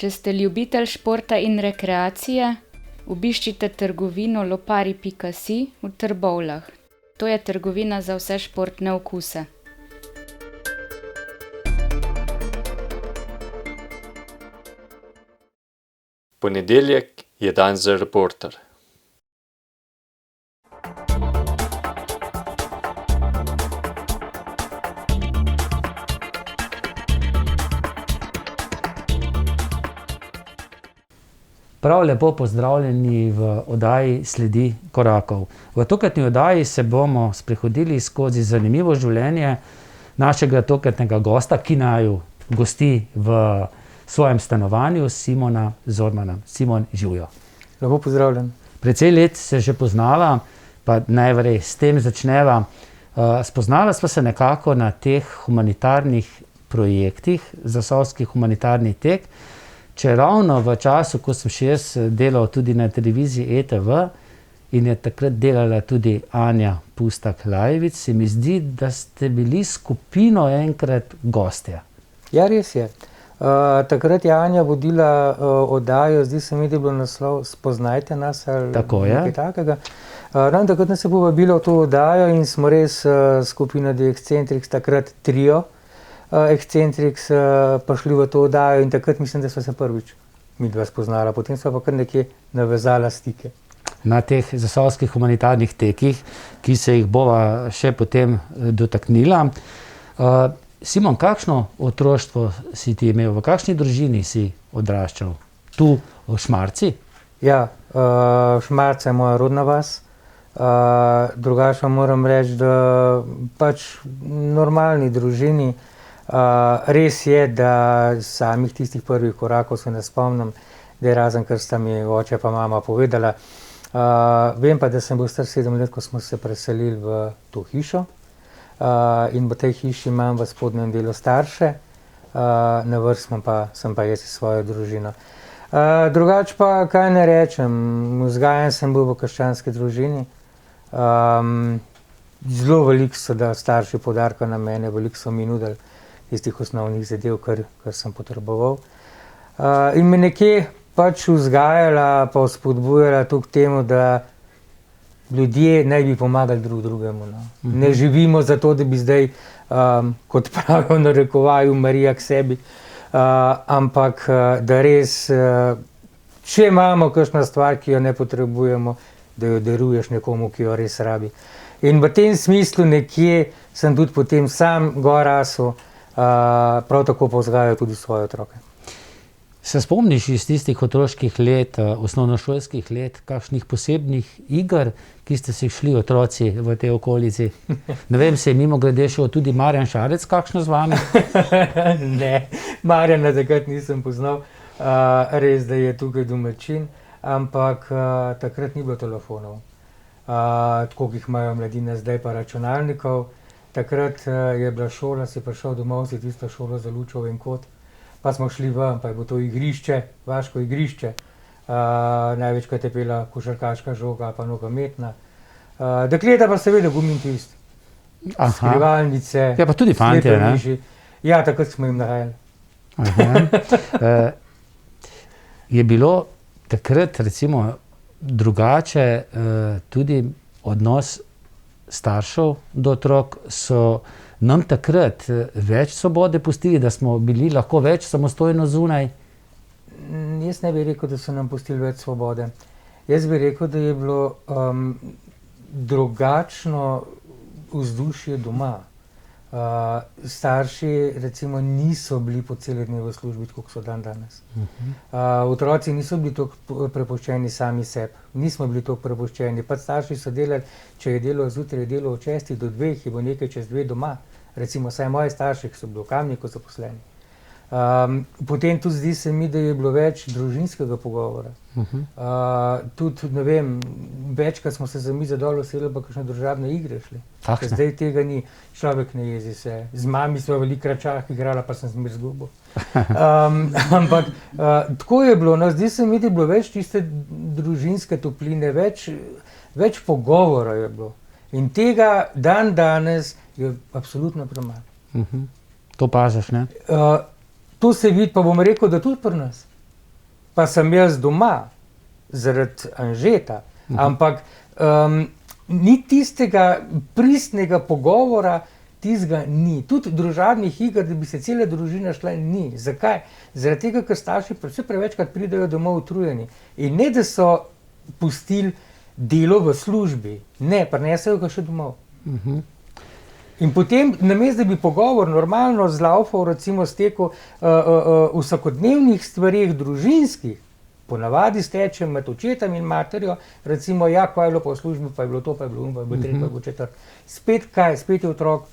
Če ste ljubitelj športa in rekreacije, obiščite trgovino lopari.si v Trbovljah. To je trgovina za vse športne okuse. Ponedeljek je dan za Reporter. Prav lepo pozdravljeni v oddaji Sledi korakov. V tokratni oddaji se bomo sprehodili skozi zanimivo življenje našega tokratnega gosta, ki naju gosti v svojem stanovanju, Simona Zormana. Simon, živjo. Lepo pozdravljen. Precej let se že poznava, pa najverjetneje s tem začneva. Spoznala sva se nekako na teh humanitarnih projektih, Zasavski humanitarni tek. Če ravno v času, ko sem še jaz delal tudi na televiziji ETV in je takrat delala tudi Anja Pustak-Lajevic, se mi zdi, da ste bili skupino enkrat gostje. Ja, res je. Takrat je Anja vodila oddajo, zdi se mi, da je bil naslov Spoznajte nas ali Tako je. nekaj takega. Takrat nas je povabila v to oddajo in smo res skupina The Excentrics, takrat trio Excentrics, prišli v to oddajo in takrat mislim, da sva se prvič midva spoznala. Potem sva pa kar nekje navezala stike. Na teh zasavskih humanitarnih tekih, ki se jih bova še potem dotaknila. Simon, kakšno otroštvo si ti imel? V kakšni družini si odraščal? Tu v Šmarci? Ja, Šmarca je moja rodna vas. Drugače moram reči, da pač normalni družini. Res je, da samih tistih prvih korakov se ne spomnim, da je razen, kar sta mi oče pa mama povedala. Vem pa, da sem bil star 7 let, ko smo se preselili v to hišo. In v tej hiši imam v spodnjem delu starše, na vrh sem pa jaz s svojo družino. Drugače pa, kaj ne rečem, vzgajan sem bil v krščanski družini. Zelo veliko so starši poudarka na mene, veliko so mi nudili tistih osnovnih zadev, kar sem potreboval. In me nekje pač vzgajala, pa vzpodbujala tudi k temu, da ljudje naj bi pomagali drug drugemu. No. Ne živimo zato, da bi zdaj, kot pravijo v narekovaju, Marija k sebi, ampak da res, če imamo kakšno stvar, ki jo ne potrebujemo, da jo daruješ nekomu, ki jo res rabi. In v tem smislu nekje sem tudi potem sam gor rasel, prav tako pa vzgajal tudi svoje otroke. Se spomniš iz tistih otroških let, osnovnošolskih let, kakšnih posebnih iger, ki ste si šli otroci v tej okolici? Ne vem, se je mimogrede šel tudi Marjan Šarec kakšno z vami? Ne, Marjana takrat nisem poznal, res, da je tukaj domačin, ampak takrat ni bilo telefonov. Tako, ki jih imajo mladine zdaj, pa računalnikov. Takrat je bila šola, si prišel domov, si tisto šolo zalučal en kot, pa smo šli ven, pa je bilo to igrišče, vaško igrišče. Največkrat je bila košarkaška žoga, pa nogometna. Dekleta pa seveda gumin twist. Skrivalnice. Ja, pa tudi fantje, ne? Ja, takrat smo jim nahajali. Je bilo takrat recimo drugače tudi odnos staršev do otrok? So nam takrat več svobode pustili, da smo bili lahko več samostojno zunaj? Jaz ne bi rekel, da so nam pustili več svobode. Jaz bi rekel, da je bilo drugačno vzdušje doma. Starši recimo niso bili po cele dneve v službi, tako kot so danes. Otroci niso bili toliko prepuščeni sami sebi. Nismo bili toliko prepuščeni. Pa starši so delali, če je delal zjutraj, je delal od 6 do 2, je bo nekaj čez 2 doma. Recimo, saj moji starši, ki so bili v Kamniku zaposleni. Potem tudi zdi se mi, da je bilo več družinskega pogovora. Tudi, ne vem, večkrat smo se za mizo dol usedli, pa kakšne družabne igre šli. Zdaj tega ni, človek ne jezi se. Z mami smo velikokrat šah igrala, pa sem zmer zgubil. Ampak tako je bilo, no, zdi se mi, da je bilo več tiste družinske topline, več pogovora je bilo. In tega danes je absolutno premalo. To paziš, ne? To se vidi, pa bom rekel, da tudi pri nas. pa sem jaz doma zaradi Anžeta, ampak ni tistega pristnega pogovora, tistega ni. Tudi družabnih iger, da bi se cela družina šla, ni. Zakaj? Zaradi tega, ker starši vse prevečkrat pridejo domov utrujeni. In ne, da so pustili delo v službi, ne, prinesejo ga še domov. In potem, namesto da bi pogovor normalno zlaufal, recimo stekel vsakodnevnih stvarih družinskih, ponavadi steče med očetom in materjo, recimo, ja, kaj je bilo pa v službi, pa je bilo to, pa je bilo pa je bilo tretje, pa je bilo četrt. Spet kaj, spet je otrok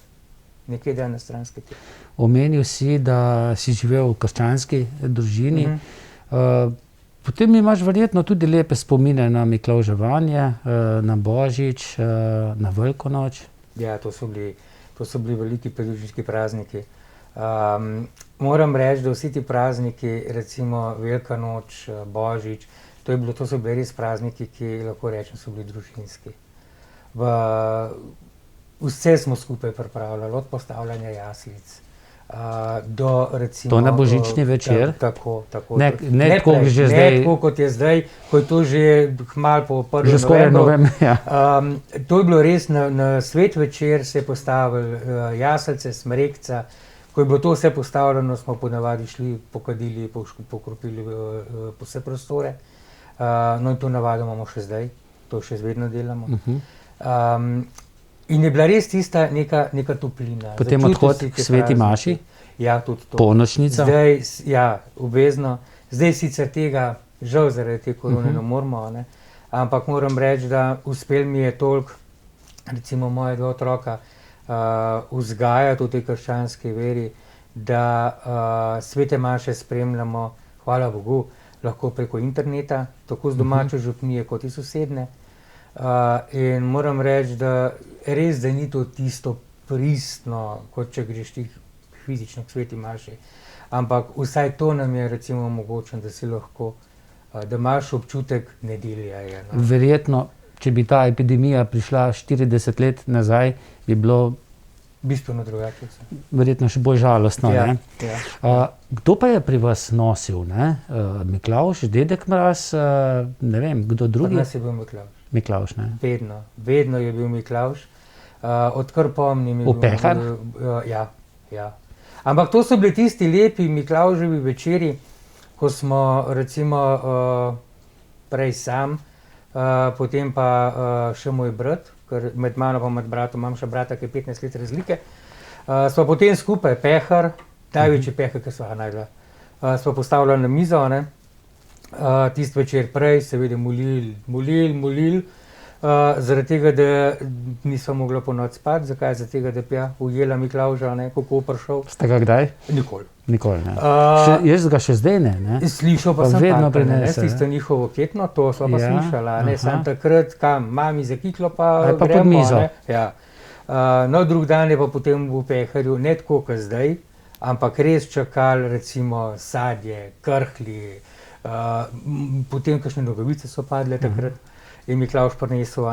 nekje dan na stranski tek. Omenil si, da si živel v krščanski družini. Potem imaš verjetno tudi lepe spomine na Miklavževanje, na Božič, na Veliko noč. Ja, to so bili veliki predružniški prazniki. Moram reči, da vsi ti prazniki, recimo Velika noč, Božič, to so bili res prazniki, ki lahko rečem, so bili družinski. Vse smo skupaj pripravljali, od postavljanja jaslic do recimo... To na božični večer? Tako. Ne tako, že zdaj... Ne tako, kot je zdaj, ko je to že kmalu po 1. Že skoraj novembru, ja. To je bilo res, na svet večer se je postavil jaslice, smrekca. Ko je bilo to vse postavljeno, smo ponavadi šli, pokadili, pokropili po vse prostore. No in to navado imamo še zdaj, to še vedno delamo. In je bila res tista neka toplina. Potem odhod k sveti maši? Ja, tudi to. Polnočnica? Zdaj, ja, obvezno. Zdaj sicer tega, žal zaradi te korone ne moramo, ne? Ampak moram reči, da uspel mi je toliko, recimo moje 2 otroka, vzgajati v tej krščanski veri, da svete maše spremljamo, hvala Bogu, lahko preko interneta, tako z domače župnije kot iz sosedne. In moram reči, da res, da ni to tisto pristno, kot če greš ti fizično k sveti maši, ampak vsaj to nam je recimo omogočeno, da si lahko, da imaš občutek nedelja. No? Verjetno, če bi ta epidemija prišla 40 let nazaj, bi bilo bistveno drugače. Verjetno še bolj žalostno. Ja, ne? ja. Kdo pa je pri vas nosil? Miklavž, Dedek Mraz, ne vem, kdo drugi? Pri nas je bil Miklavž. Miklavž, ne? Vedno je bil Miklavž. Odkar pomnim... Pehar? Ja. Ampak to so bili tisti lepi Miklavževi večeri, ko smo recimo prej sam, potem pa še moj brat, ker med mano pa med bratom, imam še brata, ki je 15 let razlike. Smo potem skupaj pehar, največji pehar, ki smo ga najdla. Smo postavljali na mizo, ne? Tisti večer prej, seveda molil, zaradi tega, da nisem mogla po noč spati. Zakaj? Zaradi tega, da bi ujela Miklavža, kako prišel. Ste ga kdaj? Nikoli. Ne. Jaz ga še zdaj ne. Slišal pa sem vedno prinese. Tisto njihovo ketno, to sva pa slišala. Sam takrat, kam, mami za kiklo pa gremo. Pa pod mizo. Ja. No, drug dan je pa potem v peharju, ne tako kot zdaj, ampak res čakali recimo sadje, krhlji, potem kakšne nogavice so padle takrat in Miklavž prinesel.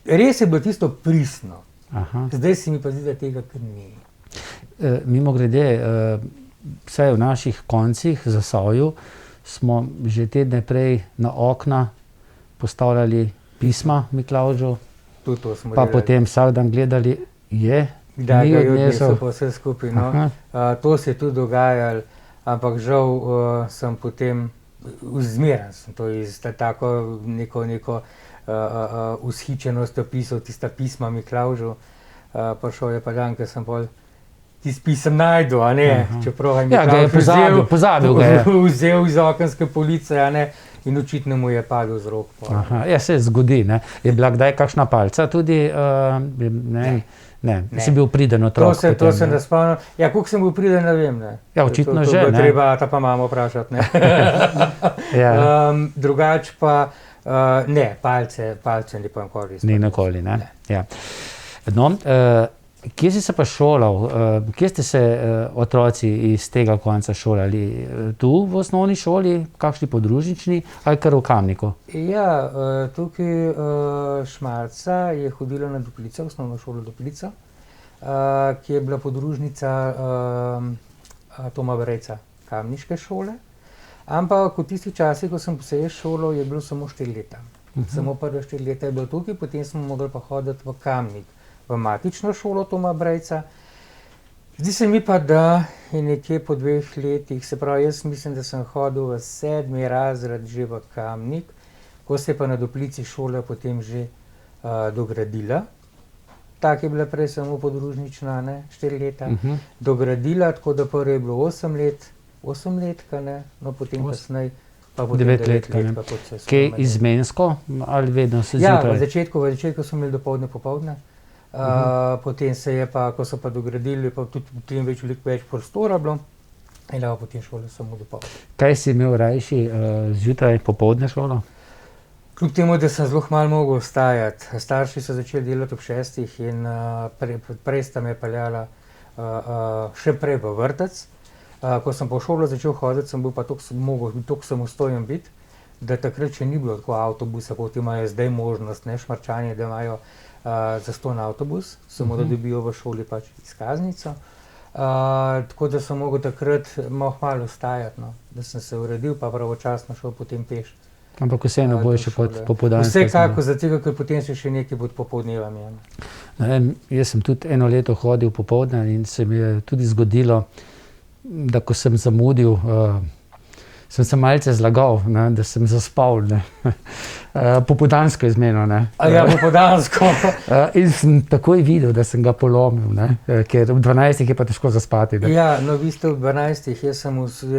Res je bilo tisto pristno. Zdaj se mi pa zdi, da tega kar ni. Mimogrede, vsaj v naših koncih, Zasavju, smo že tedne prej na okna postavljali pisma Miklavžu, pa potem vsak dan gledali, da ga je odnesel pa vse skupaj. No. To se je tudi dogajalo, ampak žal sem potem vzmeren, sem to iz tako neko vzhičenost opisal, tista pisma Miklavžu. Prišel je pa dan, ker sem bolj tisti pisem najdel, čeprav je Miklavž pozabil ga je. Vzel iz okenske police, in očitno mu je padel z rok. Ja, se zgodi, ne. Je bila kdaj kakšna palca tudi? Ne. Si bil priden otrok. To se ne spomnim. Ja, koliko sem bil priden, ne vem. Ja, očitno že, ne. To treba ta pa mamo vprašati, ne. Drugač pa, ne, palce ni pa nikoli. Ni nikoli, ne. Ja. No, kje si se pa šolal? Kje ste se otroci iz tega konca šolali? Tu v osnovni šoli, kakšni podružnični ali kar v Kamniku? Ja, tukaj Šmarca je hodila na Duplico, osnovno šolo Duplico, ki je bila podružnica Toma Brejca kamniške šole. Ampak v tistih časih, ko sem se jaz šolal, je bilo samo 4 leta. Samo prve 4 leta je bilo tukaj, potem smo mogli pa hoditi v Kamnik, v matično šolo Toma Brejca. Zdi se mi pa, da je nekje po 2 letih, se pravi, jaz mislim, da sem hodil v 7. razred že v Kamnik, ko se je pa na Doplici šola potem že dogradila. Tak je bila prej samo podružnična, ne, 4 leta. Dogradila, tako da prvo je bilo 8 let, 8 letka, ne, no potem kasneje pa potem 9 let, pa kot se Kaj izmensko ali vedno se Ja, zjutraj? v začetku smo imeli popoldne. Potem se je pa, ko so pa dogradili, pa tudi potem veliko več prostora bilo, in pa potem šole samo dopoldne. Kaj si imel rajši, zjutraj, popoldne šolo? Kljub temu, da sem zelo malo mogel vstajati. Starši so začeli delati ob 6 in prej sta me peljala še prej v vrtec. Ko sem po šolo začel hoditi, sem bil pa toliko samostojen biti, da takrat še ni bilo tako avtobusa, kot imajo zdaj možnost, ne, Šmarčani, da imajo zastonj avtobus, samo da dobijo v šoli pač izkaznico. Tako da sem mogel takrat malo vstajati, no, da sem se uredil, pa pravočasno šel potem peš. Ampak vseeno boljše kot popoldansko. Vsekako, zato ker potem se še nekaj pod popoldnevami. Jaz sem tudi 1 leto hodil popoldne in se mi je tudi zgodilo, da ko sem zamudil, sem se malce zlagal, ne, da sem zaspal, ne. Popoldansko izmeno, ne. Ja, popoldansko. In sem takoj videl, da sem ga polomil, ne, ker v 12 je pa težko zaspati. Ne. Ja, no vi ste v 12, jaz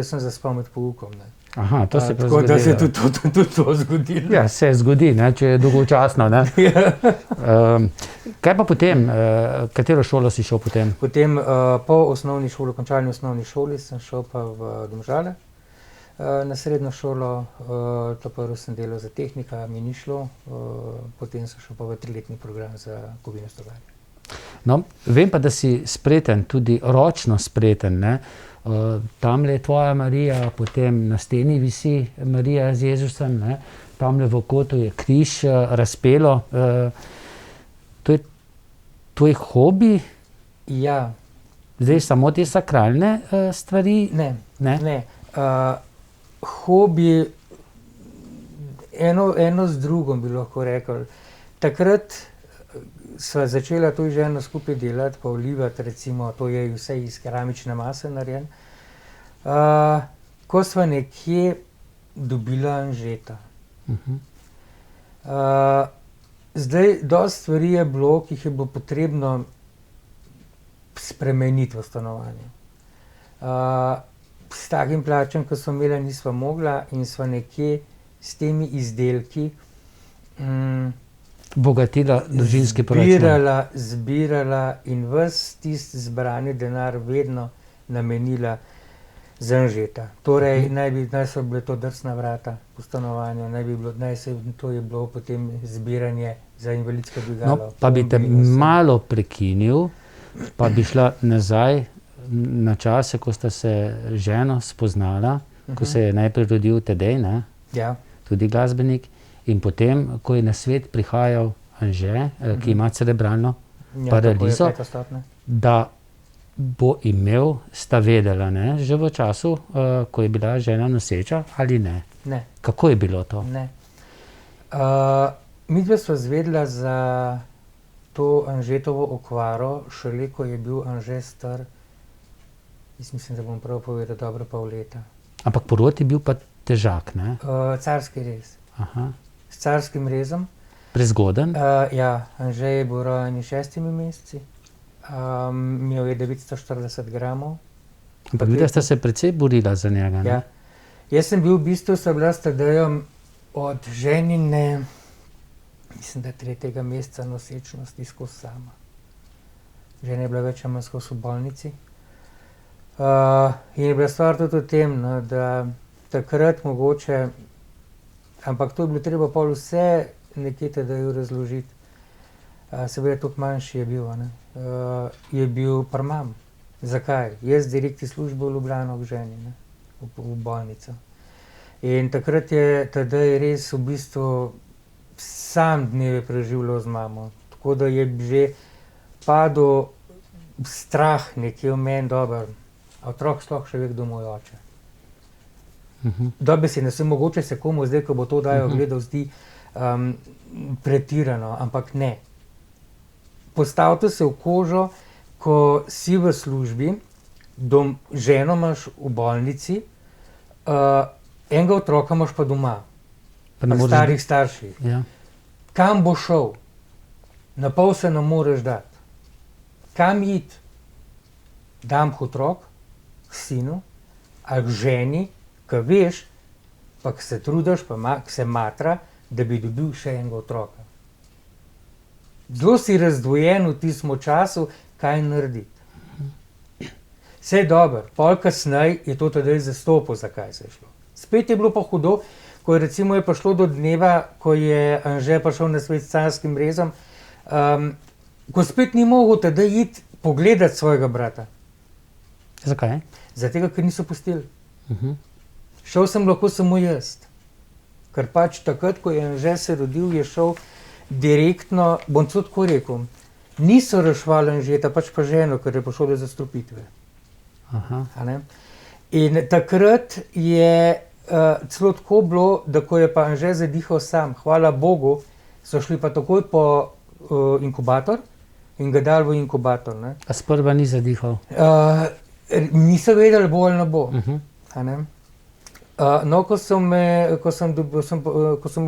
sem zaspal med poukom, ne. Aha, to se pa tako zgodilo. da se je tudi to zgodilo. Ja, se zgodi, ne, če je dolgočasno, ne. Kaj pa potem, katero šolo si šel potem? Potem po osnovni šoli, končalni osnovni šoli, sem šel pa v Domžale na srednjo šolo, to prvo sem delal za tehnika, mi ni šlo, potem sem šel pa v 3-letni program za gobinostrovanje. No, vem pa, da si spreten, tudi ročno spreten, ne. Tamle je tvoja Marija, potem na steni visi Marija z Jezusom, ne. Tamle v kotu je križ razpelo. To je tvoj hobi? Ja. Zdaj samo te sakralne stvari? Ne. Hobi, eno z drugom bi lahko rekel. Takrat sva začela to ženo skupaj delati, pa vlivati, recimo, to je vse iz keramične mase narejen. Ko sva nekje dobila Anžeta. Zdaj, dosti stvari je bilo, ki jih je bilo potrebno spremeniti v stanovanju. S takim plačem, ko smo imeli, nisva mogla in sva nekje s temi izdelki bogatila družinski proračun. Zbirala in ves tisti zbrani denar vedno namenila za Anžeta. Torej, naj so bile to drsna vrata v stanovanju, to je bilo potem zbiranje za invalidsko dvigalo. No, pa bi te malo prekinil, pa bi šla nazaj na čase, ko sta se ženo spoznala, ko se je najprej rodil Tadej, ne? Ja. Tudi glasbenik. In potem, ko je na svet prihajal Anže, ki ima cerebralno paralizo, da bo imel, sta vedela, ne, že v času, ko je bila žena noseča, ali ne? Ne. Kako je bilo to? Ne. Midva sva zvedela za to Anžetovo okvaro, šele ko je bil Anže star, jaz mislim, da bom prav povedal, dobro pol leta. Ampak porod je bil pa težak, ne? Carski rez. Aha. S carskim rezom. Prezgoden? Ja, Anže je bil rojen 6 meseci. Imel je 940 gramov. Ampak videla sta se precej borila za njega, ne? Ja. Jaz sem bil v bistvu, sva bila s Tadejem od ženine, mislim, da 3. meseca nosečnosti skozi sama. Žena je bila več ali manj skozi v bolnici. In je bila stvar tudi v tem, no, da takrat mogoče, ampak to je bilo treba pol vse nekje Tadeju razložiti. Seveda toliko manjši je bil, ne. Je bil pri mam. Zakaj? Jaz direkti službo v Ljubljano k ženi, ne, v bolnico. In takrat je Tadej res v bistvu sam dneve preživljal z mamo. Tako da je že padel strah nekje v meni, dober, a otrok sploh še ve, kdo moj oče. Dobesedno, se mogoče se komu zdaj, ko bo to dajo gledal, zdi pretirano, ampak ne. Postavite se v kožo, ko si v službi, ženo imaš v bolnici, enega otroka imaš pa doma, pa starih starših. Ja. Kam bo šel? Na pol se ne moreš dati. Kam iti? Dam k otrok, k sinu, ali k ženi, ki veš, pa ki se trudiš, pa ki se matra, da bi dobil še enega otroka. Zelo si razdvojen v tistem času, kaj narediti. Vse je dobro, pol kasneje je to tedaj zastopil, zakaj se je šlo. Spet je bilo pa hudo, ko je recimo prišlo do dneva, ko je Anže prišel na svet s carskim rezom, ko spet ni mogel tedaj iti pogledati svojega brata. Zakaj? Zato, ker niso pustili. Šel sem lahko samo jaz. Ker pač takrat, ko je Anže se rodil, je šel direktno, bom tako rekel, niso rešvali Anžeta, pač pa ženo, ker je prišel do zastrupitve. In takrat je celo tako bilo, da ko je pa Anže zadihal sam, hvala Bogu, so šli pa takoj po inkubator in ga dali v inkubator. Ne. A sprva ni zadihal? Niso vedeli, bo ali ne bo. No, ko so me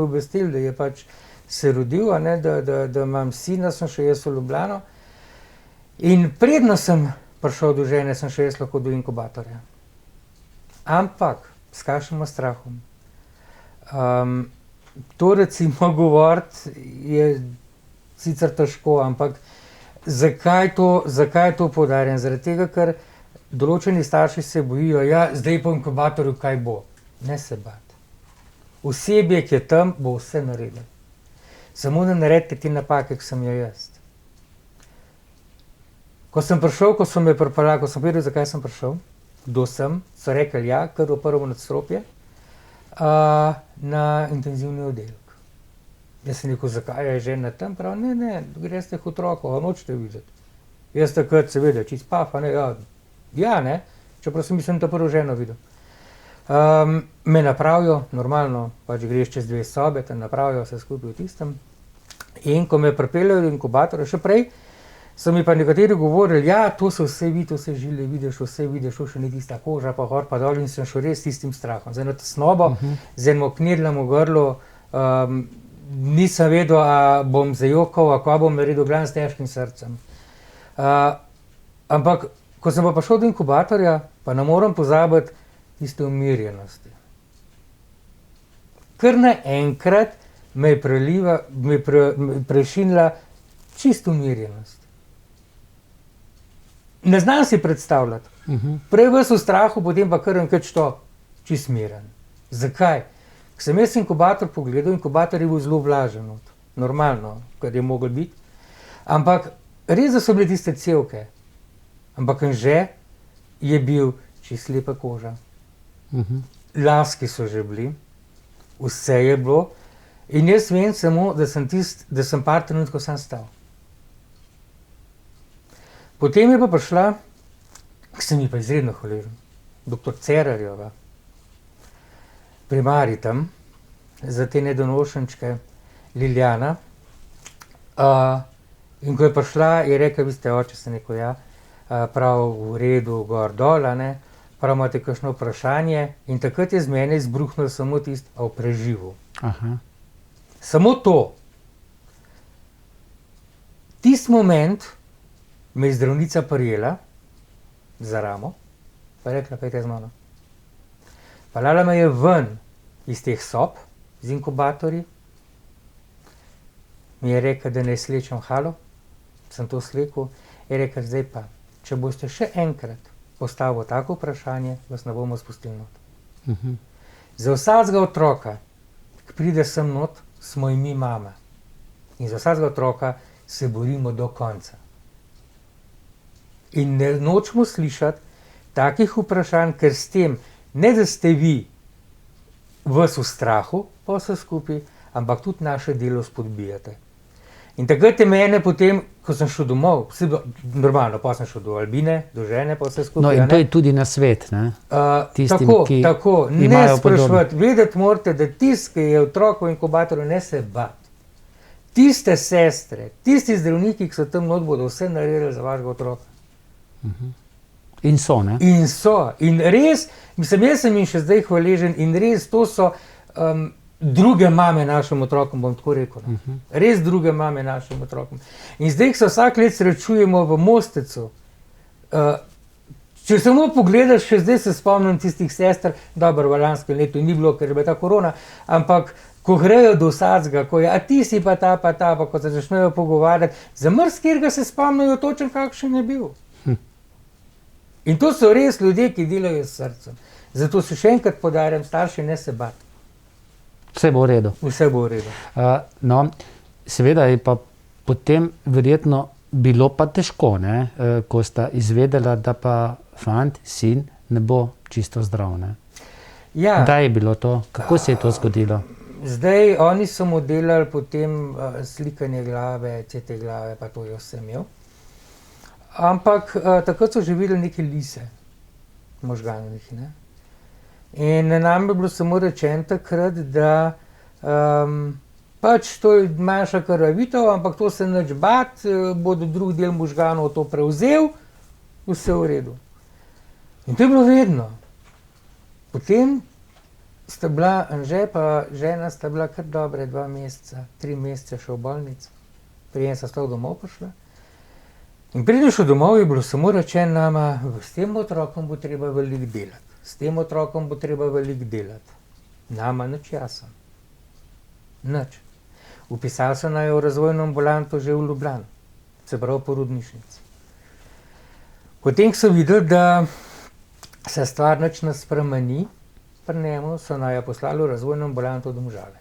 obvestili, da je pač se rodil, da imam sina, sem še jaz v Ljubljano. In predno sem prišel do žene, sem še jaz lahko do inkubatorja. Ampak, s kakšnim strahom. To recimo govoriti je sicer težko, ampak zakaj to poudarjam? Zaradi tega, ker določeni starši se bojijo, ja, zdaj po inkubatorju kaj bo. Ne se bati. Osebje, ki je tam, bo vse naredil. Samo ne naredite te napake, ki sem jo jaz. Ko sem prišel, ko sem vedel, zakaj sem prišel, kdo sem, so rekli, ja, kar v prvo nadstropje, na intenzivni oddelek. Jaz sem rekel, zakaj je žena tam? Prav, ne, greste k otroku, a nočete videti. Jaz takrat seveda, čist paf, ja, ne, čeprav sem mislim, da prvo ženo videl. Me napravijo, normalno, pač greš čez 2 sobe, te napravijo vse skupaj v tistem. In ko me pripeljejo do inkubatorja, še prej, so mi pa nekateri govorili, ja, to se vse vidi, to se žile vidiš, vse vidiš, še ni tista koža, pa gor pa dol, in sem šel res s tistim strahom. Z eno tesnobo, z enim knirljem v grlu, nisem vedel, a bom zajokal, a kva bom naredil, glavno s težkim srcem. Ampak, ko sem pa prišel do inkubatorja, pa ne moram pozabiti tiste umirjenosti. Kar naenkrat me je prešinila čisto umirjenost. Ne znam si predstavljati. Prej ves v strahu, potem pa kar enkrat to čist miren. Zakaj? Ko sem jaz inkubator pogledal, inkubator je bil zelo vlažen, normalno, kar je mogel biti. Ampak res, da so bile tiste cevke. Ampak Anže je bil čist lepa koža. Laski so že bili, vse je bilo. In jaz vem samo, da sem par trenutkov sam stal. Potem je pa prišla, ki sem ji pa izredno hvaležen, doktor Cerarjeva, primarij tam, za te nedonošenčke, Liljana. In ko je prišla, je rekla, vi ste oče, sem rekel, ja, prav v redu, gor dol, prav imate kakšno vprašanje. In takrat je z mene izbruhnilo samo tisto, a v preživu. Samo to. Tisti moment me je zdravnica prijela za ramo, pa je rekla, pejte z mano. Peljala me je ven iz teh sob, z inkubatorji, mi je rekla, da ne slečem halo, sem to slekel, je rekla, zdaj pa, če boste še enkrat postavili tako vprašanje, vas ne bomo spustili not. Za vsakega otroka, ki pride sem not, smo in mi mama. In za vsakega otroka se borimo do konca. In ne nočemo slišati takih vprašanj, ker s tem, ne da ste vi vas v strahu, pa vse skupaj, ampak tudi naše delo spodbijate. In takrat je mene potem, ko sem šel domov, vse bilo normalno, pa sem šel do Albine, do žene, pa vse skupaj. No, in a to ne. je tudi nasvet, ne? Tistim, ki tako, ne imajo sprašovati. Vedeti morate, da tisti, ki je otrok v inkubatorju, ne se bati. Tiste sestre, tisti zdravniki, ki so tam not, bodo vse naredili za vašega otroka. In so, ne? In so. In res, mislim, jaz sem jim še zdaj hvaležen in res to so druge mame našim otrokom, bom tako rekel. No. Res druge mame našim otrokom. In zdaj, ko se vsak let srečujemo v Mostecu, če samo pogledaš, še zdaj se spomnim tistih sester, dobro, v lanskem letu ni bilo, ker je bila ta korona, ampak ko grejo do vsakega, ko je, a ti si pa ta, pa ko se začnejo pogovarjati, za marsikatera se spomnijo točno, kakšen je bil. In to so res ljudje, ki delajo s srcem. Zato se še enkrat poudarjam, starši, ne se bati. Vse bo v redu. Vse bo v redu. No, seveda je pa potem verjetno bilo pa težko, ne? Ko sta izvedela, da pa fant, sin ne bo čisto zdrav. Ne? Ja, Kdaj je bilo to? Kako se je to zgodilo? zdaj oni so mu delali potem slikanje glave, CT glave, pa to je vse imel. Ampak takrat so že videli neke lise možganovih. Ne? In nam je bilo samo rečeno takrat, da pač to je manjša krvavitev, ampak to se nič bat, bodo drug del možganov to prevzel, vse v redu. In to je bilo vedno. Potem sta bila Anže pa žena sta bila kar dobre 2 meseca, 3 mesece še v bolnici. Preden sta sploh domov prišla. In preden šel domov, je bilo samo rečeno nama, s tem otrokom bo treba veliko delati. S tem otrokom bo treba veliko delati. Nama nič jasno. Nič. Vpisali so naj v razvojno ambulanto že v Ljubljani, se pravi porodnišnici. Potem, ko so videli, da se stvar nič ne spremeni, pri njemu so naj poslali v razvojno ambulanto v Domžale.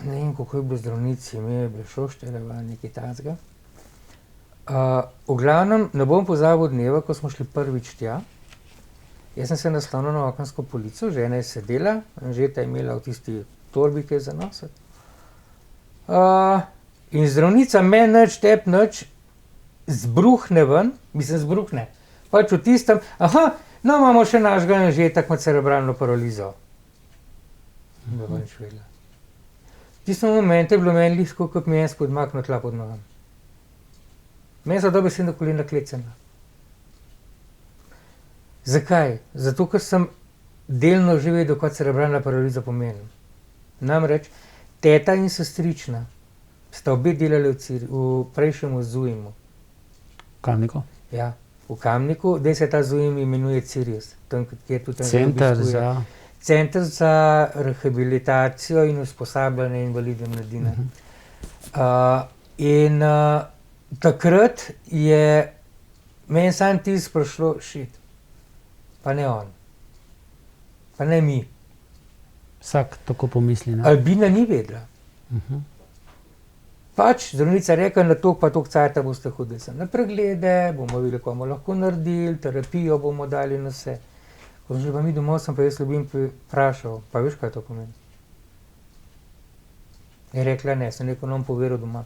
Ne vem, kako je bilo zdravnici, ime je bilo Šošterjeva, nekaj takega. V glavnem, ne bom pozabil dneva, ko smo šli prvič tja. Jaz sem se naslonil na okensko polico, žena je sedela, Anžeta je imela v tisti torbi, ki je za nositi. In zdravnica meni nič, tep nič, zbruhne ven, zbruhne, pač v tistem, no, imamo še našega Anžeta, kot cerebralno paralizo. Da bo nič vedela. V tistem momentu je bilo meni lisko, kot mi je en spodmaknil tla pod nogami. Meni so dobesedno kolena klecena. Zakaj? Zato, ker sem delno že vedel, kaj cerebralna paraliza pomeni. Namreč, teta in sestrična sta obe delali v prejšnjem ZUJM-u. Kamniku? Ja, v Kamniku, zdaj se ta ZUJM imenuje Cirius. Tam, kjer tudi Center za rehabilitacijo in usposabljanje invalidov mladine. In takrat je meni sam tisto prišlo, shit. Pa ne on, pa ne mi. Vsak tako pomisli, ne? Albina ni vedela. Pač zdravnica rekla, na toliko pa toliko cajta boste hodili na preglede, bomo videli, kaj bomo lahko naredili, terapijo bomo dali na vse. Ko smo šli pa mi domov, sem pa jaz Ljubim vprašal, pa veš, kaj to pomeni? Je rekla ne, sem rekel, nam povedal doma,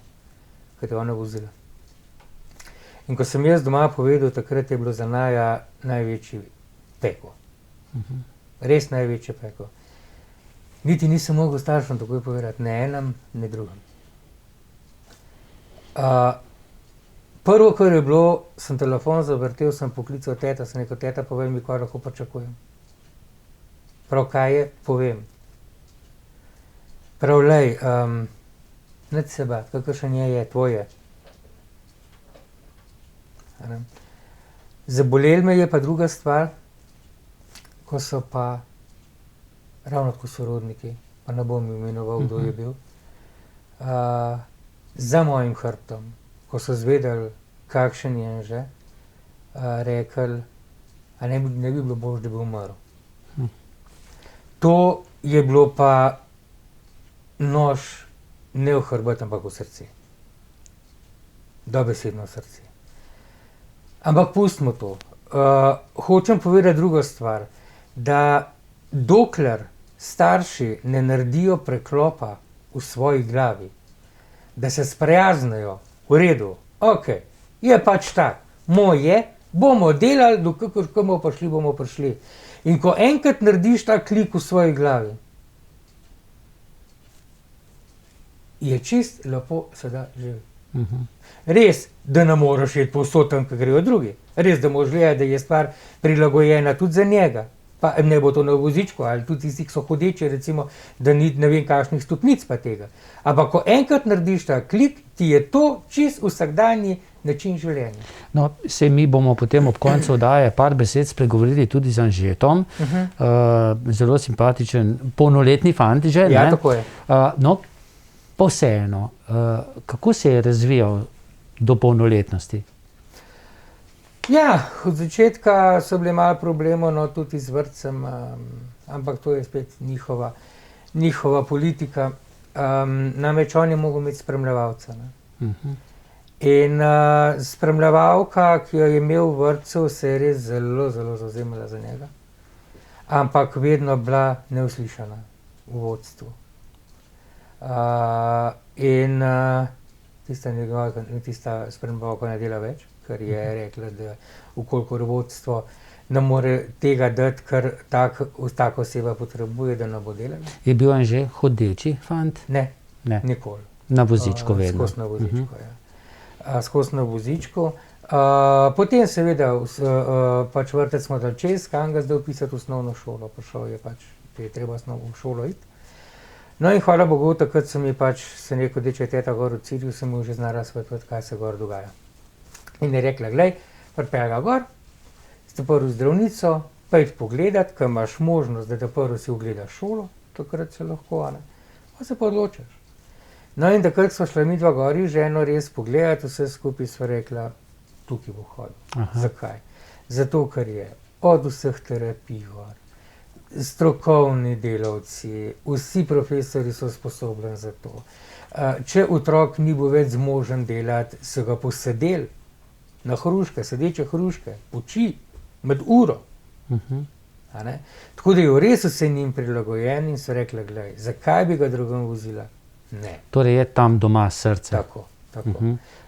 kaj te ona vozila. In ko sem jaz doma povedal, takrat je bilo za Naja največji peko. Res največje peko. Niti nisem mogel staršem takoj povedati, ne enem, ne drugem. Prvo, kar je bilo, sem telefon zavrtel, sem poklical teta, sem rekel, teta, povej mi, kaj lahko pričakujem. Prav, kaj je, povem. Prav, lej, nič se bati, kakršen je, tvoje. Zabolel me je pa druga stvar, ko so pa, ravno tako sorodniki, pa ne bom imenoval, kdo je bil, za mojim hrbtom, ko so zvedeli, kakšen je Anže, rekli, a ne bi bilo boljše, da bi umrl. To je bilo pa nož ne v hrbet, ampak v srce. Dobesedno v srce. Ampak pustimo to. Hočem povedati drugo stvar, da dokler starši ne naredijo preklopa v svoji glavi, da se sprijaznijo, v redu, ok, je pač tak, moj je, bomo delali, dokler bomo prišli. In ko enkrat narediš ta klik v svoji glavi, je čist lepo se da živeti. Res, da ne moreš iti povsod tam, ko grejo drugi. Res, da moraš gledati, da je stvar prilagojena tudi za njega. Pa ne bo to na vozičku, ali tudi tisti, ki so hodeči, recimo, da ni ne vem kakšnih stopnic pa tega. Ampak ko enkrat narediš ta klik, ti je to čist vsakdanji način življenja. No, se mi bomo potem ob koncu oddaje par besed spregovorili tudi z Anžetom. Zelo simpatičen, polnoletni fant že. Ja, ne? tako je. No, pa vseeno, kako se je razvijal do polnoletnosti? Ja, od začetka so bili malo problemov, no, tudi z vrtcem, ampak to je spet njihova politika. Namreč on je mogel imeti spremljevalca. Ne? In spremljevalka, ki jo je imel v vrtcu, se je res zelo, zelo zavzemala za njega. Ampak vedno bila neuslišana v vodstvu. Tista spremljevalka ne dela več, ker je rekla, da vkolikor vodstvo ne more tega dati, kar taka oseba potrebuje, da ne bo delala. Je bil Anže hodeči fant? Ne, Ne. nikoli. Na vozičku vedno. Skozi na vozičku, ja. Skozi na vozičku. Potem seveda, pač vrtec smo dali čez, kam ga zdaj vpisati v osnovno šolo. Prišel je pač, je treba osnovno šolo iti. No in hvala Bogu, takrat sem rekel, da če je teta gor v cilju, sem mu že znala svetovati, kaj se gor dogaja. In je rekla, glej, pripelj ga gor, ste prvi zdravnico, pojdi pogledat, ko imaš možnost, da te prvi si ogledaš šolo, takrat se lahko, ne. Pa se pa odločiš. No in takrat smo šla midva gori, ženo res pogledati, vse skupaj sva rekla, tukaj bo hodil. Aha. Zakaj? Zato, ker je od vseh terapij gor, strokovni delavci, vsi profesori so sposobni za to. Če otrok ni bil več zmožen delati, so ga posedeli na hruške, sedeče hruške, uči med uro. A ne? Tako da je res vse njim prilagojen in so rekli, glej, zakaj bi ga drugam vozila? Ne. Torej je tam doma srce. Tako.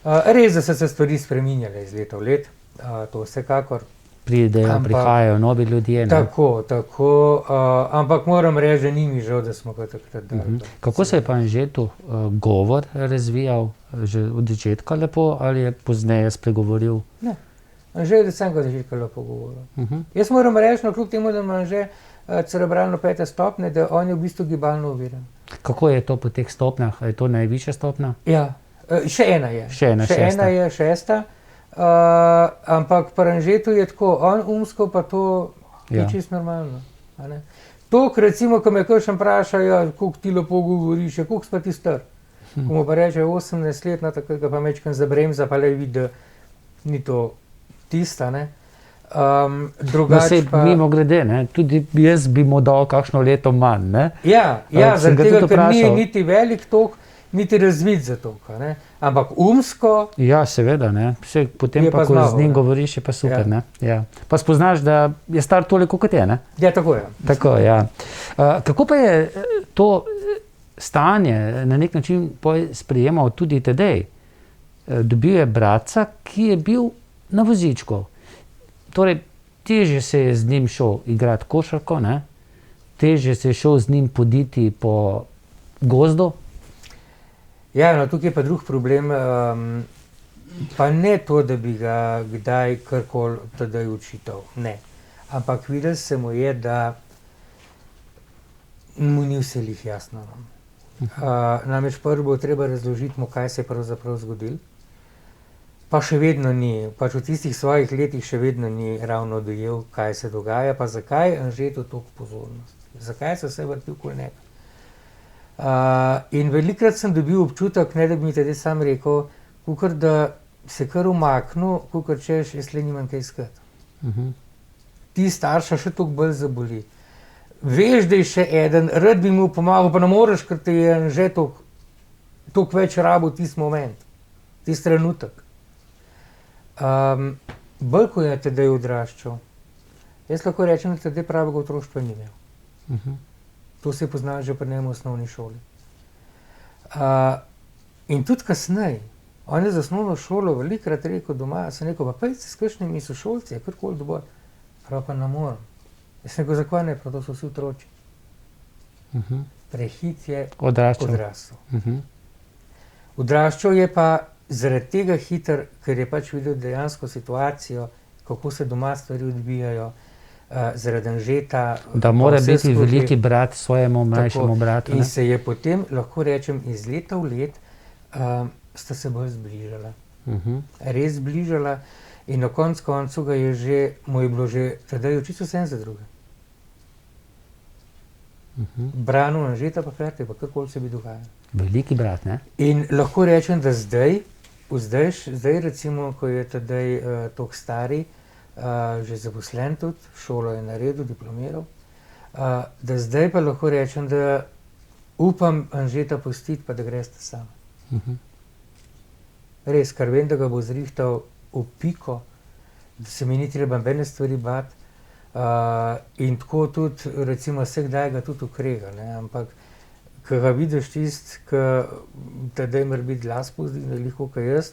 Res, da so se stvari spreminjale iz leta v let, to vsekakor. Prihajajo novi ljudje. Ne? Tako, ampak moram reči, da ni mi žal, da smo ga takrat dali. Kako se je pa Anžetu govor razvijal? Že od začetka lepo ali je pozneje spregovoril? Ne, Anže je od samega začetka lepo govoril. Jaz moram reči, no, kljub temu, da ima Anže cerebralno 5. stopnje, da on je v bistvu gibalno oviran. Kako je to po teh stopnjah? Je to najvišja stopnja? Ja, še ena je. Še ena je, 6. Ampak pri Anžetu je tako, on umsko pa to je čisto normalno. A ne? To, recimo, ko me kakšen vpraša, ja, koliko ti lepo govoriš, koliko si pa ti star? Ko mu pa reče 18 let, no, tako ga pa mečkam zabremza, pa le vidi, da ni to tista, ne. Drugače pa... Mimo grede, ne, tudi jaz bi mu dal kakšno leto manj, ne. Ja, zaradi tega, ker ni niti velik tok, niti razvit za tok, ne. Ampak umsko... Ja, seveda, ne. Potem pa, ko z njim govoriš, je pa super, ne. Ja. Pa spoznaš, da je star toliko kot je, ne. Ja, tako je. Tako, ja. Kako pa je to stanje na nek način sprejemal tudi Tadej? Dobil je bratca, ki je bil na vozičku. Torej, težje se je z njim šel igrati košarko, ne? Težje se je šel z njim poditi po gozdu. Ja, no, tukaj je pa drug problem, pa ne to, da bi ga kdaj karkoli Tadej učital, ne. Ampak videl se mu je, da mu ni vse lih jasno. Namreč prvo bo treba razložiti mu, kaj se je pravzaprav zgodilo. Pa še vedno ni, pač v tistih svojih letih še vedno ni ravno dojel, kaj se dogaja, pa zakaj Anžetu toliko pozornosti. Zakaj se vse vrti okoli njega. In velikokrat sem dobil občutek, ne da bi mi Tadej sam rekel, kakor da se kar umaknil, kakor češ, jaz le nimam kaj iskati. Ti starša še toliko bolj zaboli. Veš, da je še eden, rad bi mu pomagal, pa ne moreš, ker te je Anže toliko več rabil tisti moment, tisti trenutek. Bolj, ko je Tadej odraščal, jaz lahko rečem, da Tadej pravega otroštva ni imel. To se je poznalo že pri njem v osnovni šoli. In tudi kasneje, on je za osnovno šolo velikokrat rekel doma, sem rekel, pa pojdi s kakšnimi sošolci, karkoli dovolj. Prav pa ne morem. Jaz sem rekel, zakaj ne, prav to so vsi otroci. Prehit je odrastel. Odraščal je pa zaradi tega hiter, ker je pač videl dejansko situacijo, kako se doma stvari odvijajo, zaradi Anžeta. Da mora biti veliki brat svojemu mlajšemu bratu. In se je potem, lahko rečem, iz leta v let sta se bolj zbližala. Res zbližala in na koncu ga je že, mu je bilo že tedaj čisto vse za druge. Branil Anžeta pa hkrati, pa kakoli se bi dogajalo. Veliki brat, ne? In lahko rečem, da zdaj recimo, ko je tedaj toliko stari, že zaposlen tudi, šolo je naredil, diplomiral, da zdaj pa lahko rečem, da upam Anžeta pustiti, pa da greste sam. Res, ker vem, da ga bo zrihtal v piko, da se mi ni treba nobene stvari bati, in tako tudi, recimo, vsakdaj ga tudi ukrega, ne, ampak ko ga vidiš ki tedaj mora biti glas pozdi, veliko kot jaz,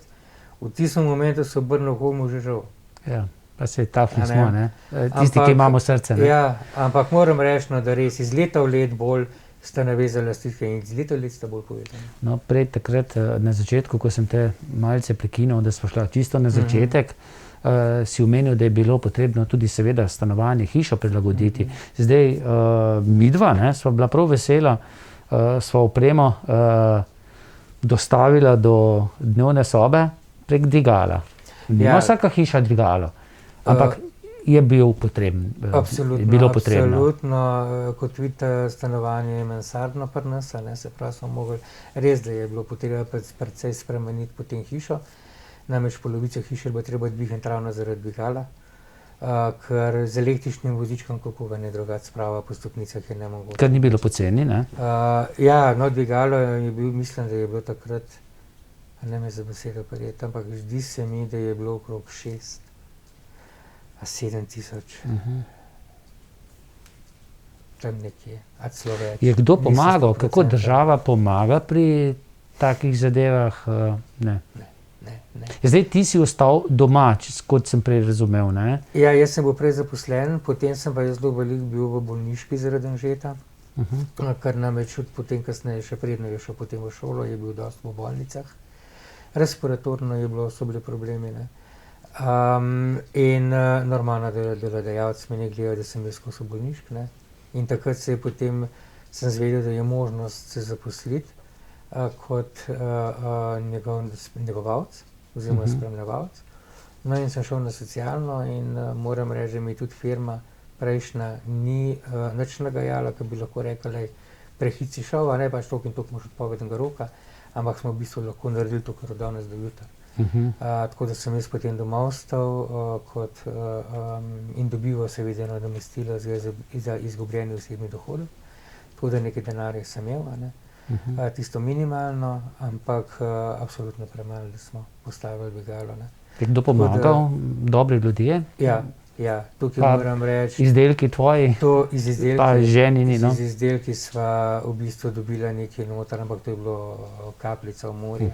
v tistem momentu se obrne komu že žal. Ja, pa se takšni smo, ne? Tisti, ki imamo srce, ne? Ja, ampak moram reči, da res iz leta v let bolj sta navezala stike in iz leta v let sta bolj povedali. No, prej takrat na začetku, ko sem te malce prekinil, da smo šla čisto na začetek, si omenil, da je bilo potrebno tudi seveda stanovanje, hišo prilagoditi. Zdaj, midva, ne, sva bila prav vesela, sva opremo dostavila do dnevne sobe prek dvigala. Nima vsaka hiša dvigalo, ampak je bil potreben. Absolutno, kot vidite, stanovanje je mansardno pri nas, se pravi, smo mogli, res, da je bilo potrebno precej spremeniti potem hišo, namreč polovico hiše bo treba dvigniti ravno zaradi dvigala, ker z električnim vozičkom, kako ga ne drugače sprava po stopnicah, je nemogoče. Ker ni bilo poceni, ne? Ja, no, dvigalo je bil, mislim, da je bilo takrat, ne me za besedo prijeti, ampak zdi se mi, da je bilo okrog 7 tisoč. Tam nekje, a celo več. Je kdo pomagal? Kako država pomaga pri takih zadevah? Ne. Zdaj ti si ostal doma, kot sem prej razumel, ne? Ja, jaz sem bil prej zaposlen, potem sem pa jaz zelo veliko bil v bolniški zaradi Anžeta, kar namreč potem kasneje, še predno je šel potem v šolo, je bil dosti v bolnicah. Respiratorno so bili problemi, ne. In normalno delodajalec me ne gledal, da sem jaz skozi bolnišk, ne. In takrat potem sem zvedel, da je možnost se zaposliti kot negovalec oziroma spremljevalec. No in sem šel na socialno in moram reči, da mi tudi firma prejšnja ni nič nagajala, ker bi lahko rekla, prehit si šel, a ne pač toliko in toliko imaš odpovednega roka, ampak smo v bistvu lahko naredili to, kar od danes do jutra. Tako da sem jaz potem doma ostal in dobival seveda nadomestilo za izgubljeni osebni dohodek, tako da nekaj denarja sem imel, a ne. Tisto minimalno, ampak absolutno premalo, da smo postavili dvigalo, ne. Je kdo pomagal? Dobri ljudje? Ja, tukaj moram reči. Izdelki tvoji? To iz izdelki. Pa ženini, no? Z izdelki sva v bistvu dobila nekaj noter, ampak to je bilo kapljica v morje.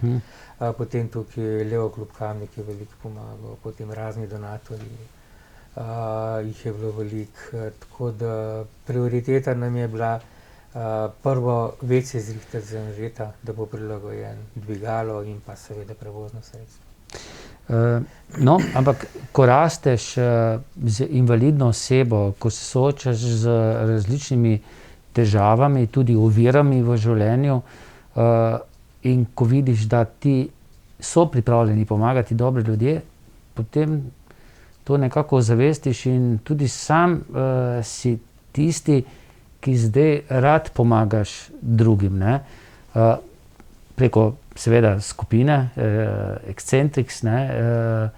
Potem tukaj Leo Klub Kamnik je veliko pomagal, potem razni donatorji, jih je bilo veliko, tako da prioriteta nam je bila prvo večje zrihtati za Anžeta, da bo prilagojen dvigalo in pa seveda prevozno sredstvo. No, ampak ko rasteš z invalidno osebo, ko se soočaš z različnimi težavami, tudi ovirami v življenju, in ko vidiš, da ti so pripravljeni pomagati dobri ljudje, potem to nekako ozavestiš in tudi sam si tisti, ki zdaj rad pomagaš drugim, ne? Preko seveda skupine Excentrix, ne?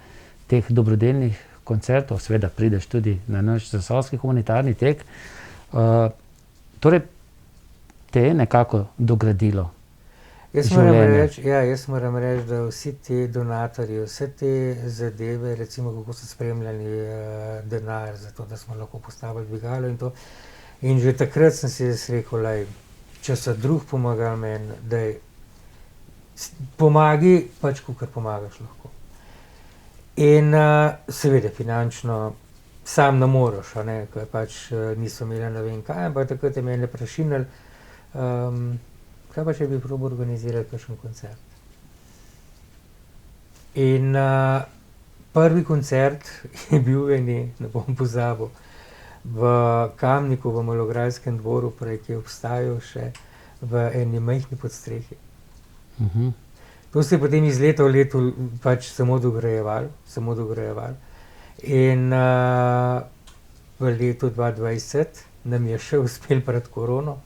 Teh dobrodelnih koncertov, seveda prideš tudi na naš zasavski humanitarni tek. Torej, te je nekako dogradilo življenje. Jaz moram reči, da vsi ti donatorji, vse te zadeve, recimo kako so spremljali denar za to, da smo lahko postavili dvigalo in to. In že takrat sem si rekel, če so drug pomagali meni, pomagi pač, kakor pomagaš lahko. In seveda finančno sam ne moreš, a ne, ker pač niso imeli ne vem kaj, ampak takrat je mene prešinili, kaj pa če bi probil organizirati kakšen koncert. In prvi koncert je bil ne bom pozabil, v Kamniku, v Malograjskem dvoru, prej, ki je obstajal še v eni majhni podstrehi. To se je potem iz leta v leto pač samo dograjevalo. In v letu 2020 nam je še uspel pred korono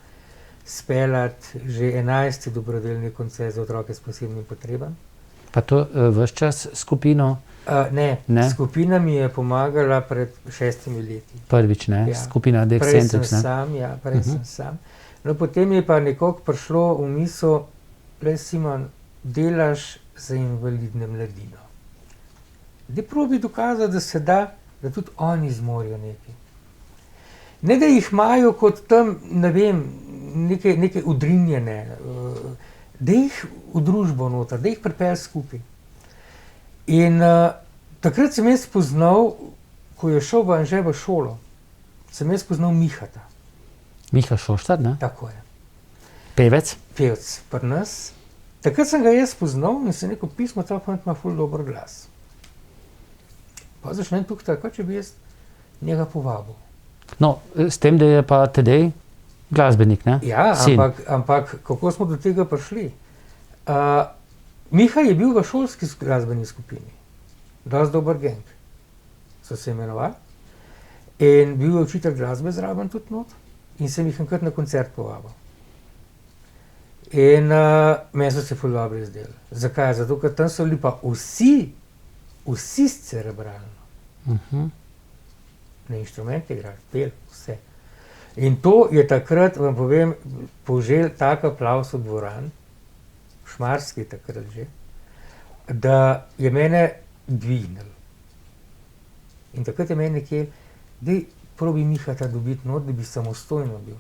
speljati že 11. dobrodelni koncert za otroke s posebnimi potrebami. Pa to ves čas skupino? Ne, skupina mi je pomagala pred 6 leti. Prvič, ne? Ja. Skupina Dexcentrix, ne? Prej sem sam. No, potem je pa nekako prišlo v misel, le Simon, delaš za invalidne mladino. Daj probi dokazati, da se da, da tudi oni zmorejo nekaj. Ne, da jih imajo kot tam, ne vem, neke udrinjene, da jih v družbo noter, da jih pripelj skupaj. In takrat sem jaz spoznal, ko je šel v Anže v šolo, sem jaz spoznal Mihata. Miha Šoštad, ne? Tako je. Pevec? Pevec pri nas. Takrat sem ga jaz spoznal in sem rekel, pismo, ta fant ima ful dober glas. Pa začnem tukaj tako, če bi jaz njega povabil. No, s tem, da je pa tedej glasbenik, ne? Ja, ampak kako smo do tega prišli? Miha je bil v šolski glasbeni skupini. Dosti dober gang, so se imenovali. In bil je učitelj glasbe zraven tudi not. In sem jih enkrat na koncert povabil. In meni so se ful dobro izdeli. Zakaj? Zato, ker tam so bili pa vsi s cerebralno. Na inštrumente igrali, pel, vse. In to je takrat, vam povem, požel tak aplavz v dvoran, Šmarski takrat že, da je mene dvignil. In takrat je meni nekje, daj probi Mihata dobiti not, da bi samostojno bil.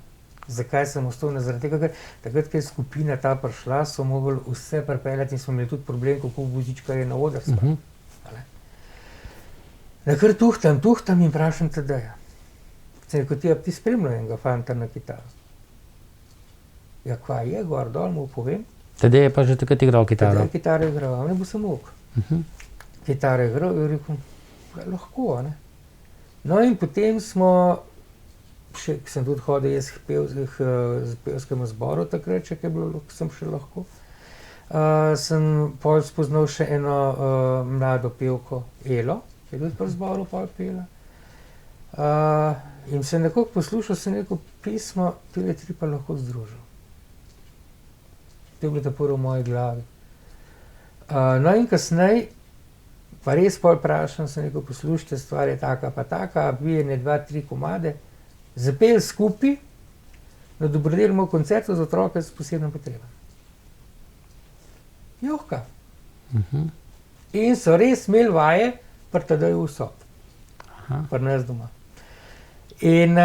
Zakaj samostojno? Zaradi tega, ker takrat, ko je skupina ta prišla, so mogli vse pripeljati in smo imeli tudi problem, kako vozička je na oder spal. Nakar tuhtam in vprašam Tadeja. Sem rekel, ti spremljal enega fanta na kitaro. Ja, kva je, gor dol, mu povem. Tadej je pa že takrat igral kitaro. Tadej je kitaro igral, a ne bo sem mok. Kitaro je igral, in rekel, lahko, a ne. No in potem smo, še sem tudi hodil jaz z pevskemu zboru takrat, če je bilo, sem še lahko. Sem pol spoznal še eno mlado pevko, Elo, ki je tudi pri zboru pol pela. In sem nekako poslušal, sem rekel, pismo, tile tri pa lahko združil. To je bilo tako v moji glavi. No in kasneje, pa res pol vprašam, sem rekel, poslušajte, stvar je taka pa taka, bi ene 2-3 komade zapeli skupaj na dobrodelnem koncertu za otroke s posebnimi potrebami. Johka. In so res imeli vaje pri Tadeju v sobi, pri nas doma. In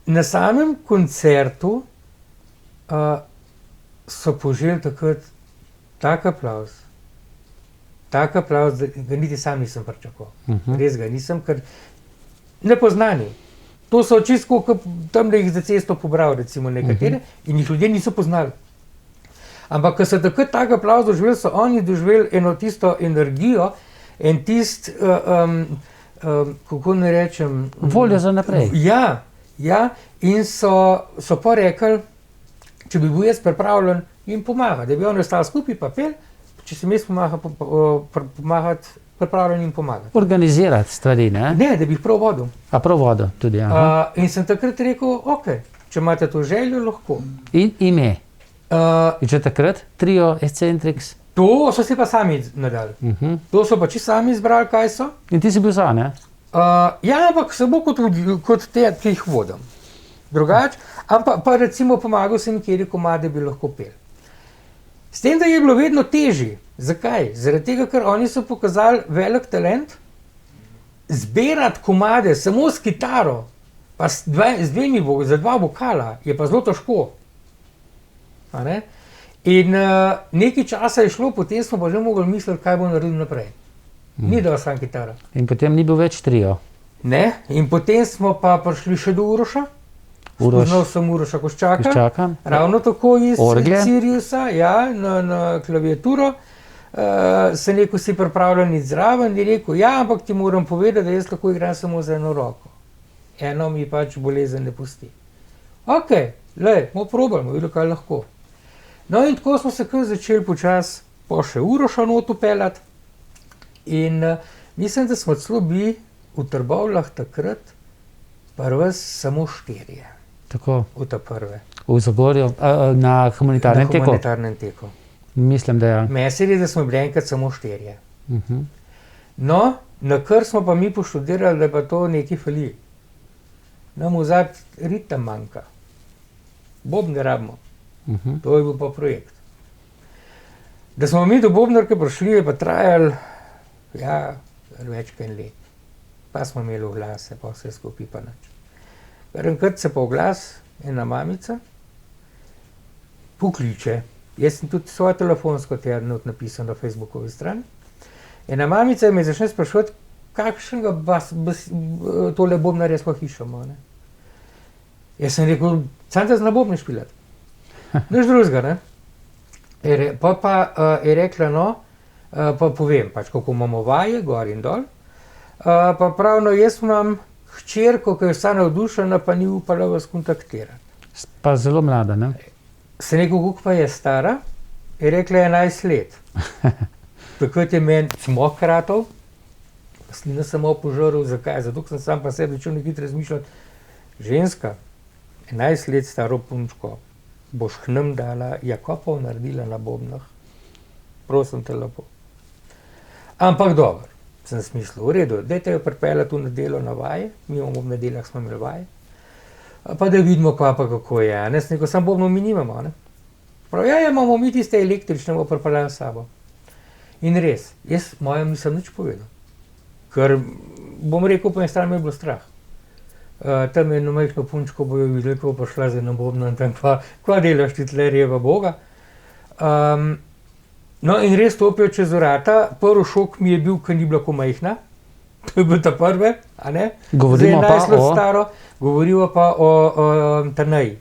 na samem koncertu so poželi takrat tak aplavz, da ga niti sam nisem pričakoval. Res ga nisem, ker nepoznani. To so čisto kot tam, da jih za cesto pobral, recimo nekatere, in jih ljudje niso poznali. Ampak, ko so takrat tak aplavz doživeli, so oni doživeli eno tisto energijo, en tist, kako ne rečem... Voljo za naprej. Ja, in so pa rekli, če bi bil jaz pripravljen jim pomagati, da bi oni ostali skupaj pa pel, če sem jaz pomagati, pripravljen jim pomagati. Organizirati stvari, ne? Ne, da bi jih prav vodil. A prav vodil tudi, aha. In sem takrat rekel, ok, če imate to željo, lahko. In ime? In če takrat, trio Excentrix? To so si pa sami nadali. To so pa čisto sami izbrali, kaj so. In ti si bil za, ne? Ja, ampak samo kot te, ki jih vodim. Drugače, ampak pa recimo pomagal sem, kjer komade bi lahko pel. S tem, da je bilo vedno težje. Zakaj? Zaradi tega, ker oni so pokazali velik talent, zbirati komade samo s kitaro, pa za 2 vokala, je pa zelo težko. In nekaj časa je šlo, potem smo pa že mogli misliti, kaj bo naredil naprej. Ni dal sam kitara. In potem ni bil več trio. Ne, in potem smo pa prišli še do Uroša. Spoznal sem Uroša Koščaka. Ravno tako iz Siriusa, ja, na klaviaturo. Se rekel, si pripravljen iti zraven, in rekel, ja, ampak ti moram povedati, da jaz lahko igram samo z eno roko. Eno mi pač bolezen ne pusti. Ok, bomo probali, videli, kaj lahko. No in tako smo se kar začeli počasi pa še Uroša not upeljati. In mislim, da smo celo bili v Trbovljah takrat prvi samo 4. Tako. V ta prve. V Zagorju, na humanitarnem teku? Na humanitarnem teku. Mislim, da je. Meni se je, da smo bili enkrat samo 4. No, na kar smo pa mi poštudirali, da pa to nekaj fali. Nam v zadnji ritem manjka. Bobne rabimo. To je bil pa projekt. Da smo mi do bobnarke prišli, je pa trajalo, ja, več kaj let. Pa smo imeli oglase, pa vse skupaj pa nič. Ker enkrat se pa oglas, ena mamica, pokliče. Jaz sem tudi svojo telefonsko not napisal na Facebookovi strani. Ena mamica me začne sprašovati, kakšnega tole bobnarja sploh iščemo. Jaz sem rekel, sam te zna bobne špilati. Nič drugega, ne? Pa je rekla, no, pa povem, pač, kako imamo vaje, gor in dol. Pa pravno, jaz imam hčerko, ki je vsa navdušena, pa ni upala vas kontaktirati. Pa zelo mlada, ne? Se rekel, koliko pa je stara? Je rekla 11 let. Takrat je meni smok ratov, slina samo požaril, zakaj? Zato sem sam pa sebi začel nekaj razmišljati. Ženska, 11 let staro punčko, boš k nam dala, Jakopov naredila na bobnah. Prosim te lepo. Ampak dobro, sem smislil, v redu, dajte jo pripeljati v nedeljo na vaje, mi v nedeljah smo imeli vaje, pa da vidimo, kaj pa kako je. Neko sam bobno mi nimamo. Ne? Prav, ja, imamo mi tiste električne, bomo pripeljali s sabo. In res, jaz mojem nisem nič povedal. Ker bom rekel, po eni strani me je bilo strah. Tam je eno majhno punčko, bojo videli, ko bo šla za eno bobno in tam, kva delaš ti tle, reva Boga. No in res stopijo čez vrata, prvi šok mi je bil, ker ni bila ko majhna, to je bil ta prve, a ne? Govorimo pa o... Staro, govorijo pa o Trneji.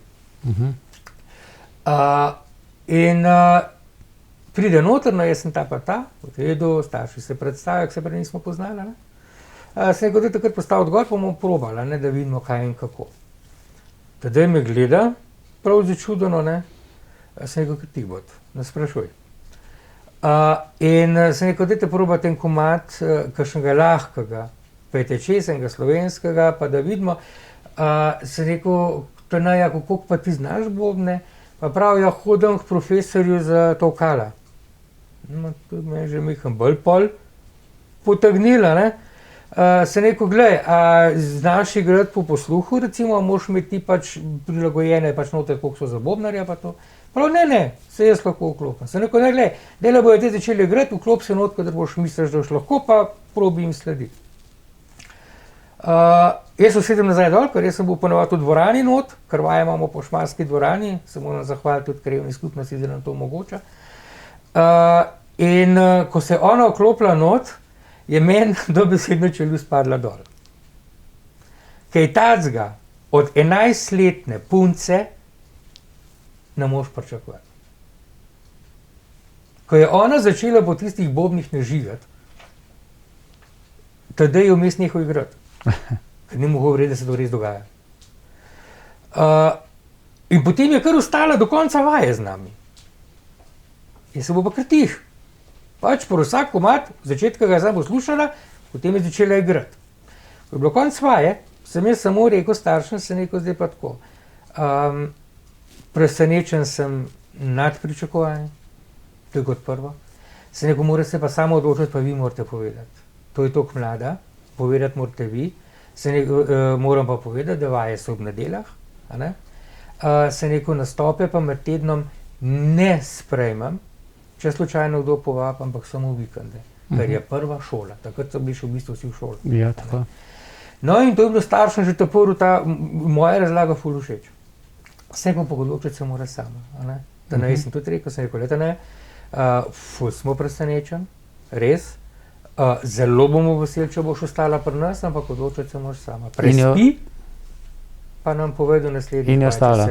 Pride noter, no jaz sem ta pa ta, v redu, starši se predstavijo, se prej nismo poznali, ne? Sem rekel, da takrat postaviti gor, pa bomo probali, ne, da vidimo kaj in kako. Tadej me gleda, prav začudeno, ne, sem rekel, kaj ti bod, ne sprašuj. In sem rekel, dajte probati en komad, kakšnega lahkega, petečesenega, slovenskega, pa da vidimo. Sem rekel, Trneja, kako pa ti znaš bobne, pa prav, ja, hodim k profesorju za tolkala. No, tudi me je že Mihan bolj pol potegnila, ne. Sem rekel, glej, znaš igrati po posluhu, recimo, moraš imeti ti pač prilagojene pač note, koliko so za bobnarja pa to. Prav, ne, se jaz lahko vklopim. Sem rekel, ne, glej, dela bojo te začeli igrati, vklop se not, kadar boš misliš, da boš lahko, pa probi jim slediti. Jaz se sedem nazaj dol, ker jaz sem bil ponovadi v dvorani not, ker vaje imamo po Šmarski dvorani, se moram zahvaliti tudi krajevni skupnosti, da nam to omogoča. In ko se je ona vklopila not, je meni dobesedno čeljust spadla dol. Kaj tacga od 11-letne punce ne moš pričakovati. Ko je ona začela po tistih bobnih nažigati, tadej je vmes nehal igrati. Ker ni mogel verjeti, da se to res dogaja. In potem je kar ostala do konca vaje z nami. Jaz se bo pa kar tih. Pač po vsak komad, začetka ga je samo poslušala, potem je začela igrati. Ko je bilo konc vaje, sem jaz samo rekel staršem, sem rekel zdaj pa tako. Presenečen sem nad pričakovanjem, to je kot prvo. Sem rekel, morate se pa samo odločiti, pa vi morate povedati. To je toliko mlada, povedati morate vi. Moram pa povedati, da vaje so ob nedeljah. Sem rekel, nastope pa med tednom ne sprejmem, če slučajno kdo povab, ampak samo v vikende, ker je prva šola. Takrat so bili še v bistvu vsi v šoli. Ja, tako. No in to je bilo staršem že ta moja razlaga ful všeč. Sem pa odločiti se mora sama. Tanej sem tudi rekel, sem rekel, Tanej, ful smo presenečen, res. Zelo bomo veseli, če boš ostala pri nas, ampak odločiti se moraš sama. Prespi, pa nam povej do naslednjih. In je ostala.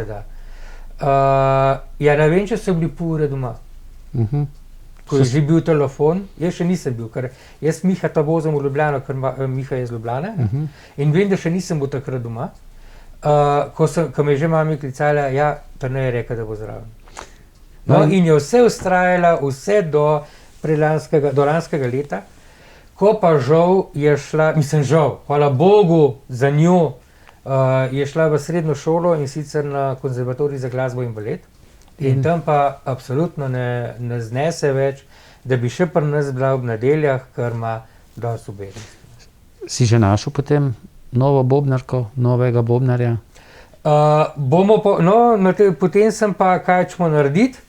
Ja, ne vem, če so bili pol ure doma. Ko je že bil telefon, jaz še nisem bil, ker jaz Miha ta vozim v Ljubljano, ker Miha je iz Ljubljane, in vem, da še nisem bil takrat doma. Ko me je že mami klicala, ja, Tanej je rekel, da bo zraven. No, in je vse ustrajala, vse do lanskega leta, ko pa žal je šla, žal, hvala Bogu za njo, je šla v srednjo šolo in sicer na konzervatorij za glasbo in balet. In tam pa absolutno ne znese več, da bi še pri nas bila ob nedeljah, ker ima dosti obveznosti. Si že našel potem novo bobnarko, novega bobnarja? Potem sem pa, kaj ćemo narediti.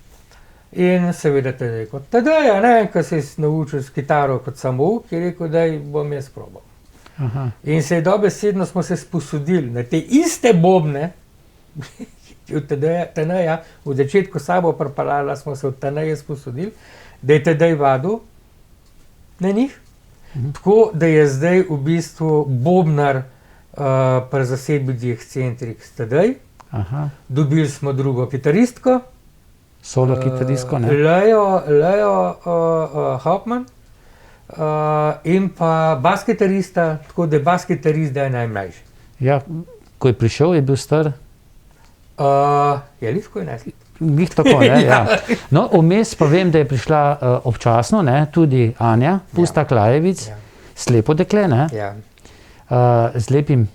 In seveda te je rekel, Tadej, ko se je naučil s kitaro kot samouk, je rekel, da bom jaz probal. In se je dobesedno smo se sposodili na te iste bobne, od Tadeja, v začetku sabo pripeljala smo se od Tadeja sposodili, da je Tadej vadil na njih, tako da je zdaj v bistvu bobnar pri zasedbi Diekscentrix Tadej. Dobili smo drugo kitaristko, solo kitaristko, ne? Lejo Hauptmann in pa bas kitarista, tako da je bas kitarist zdaj najmlajši. Ja, ko je prišel, je bil star? Je lihko 11 let. Glih tako, ne, ja. No, vmes pa vem, da je prišla občasno, ne, tudi Anja Pusta-Klajevic, slepo dekle, ne? Ja. Z lepim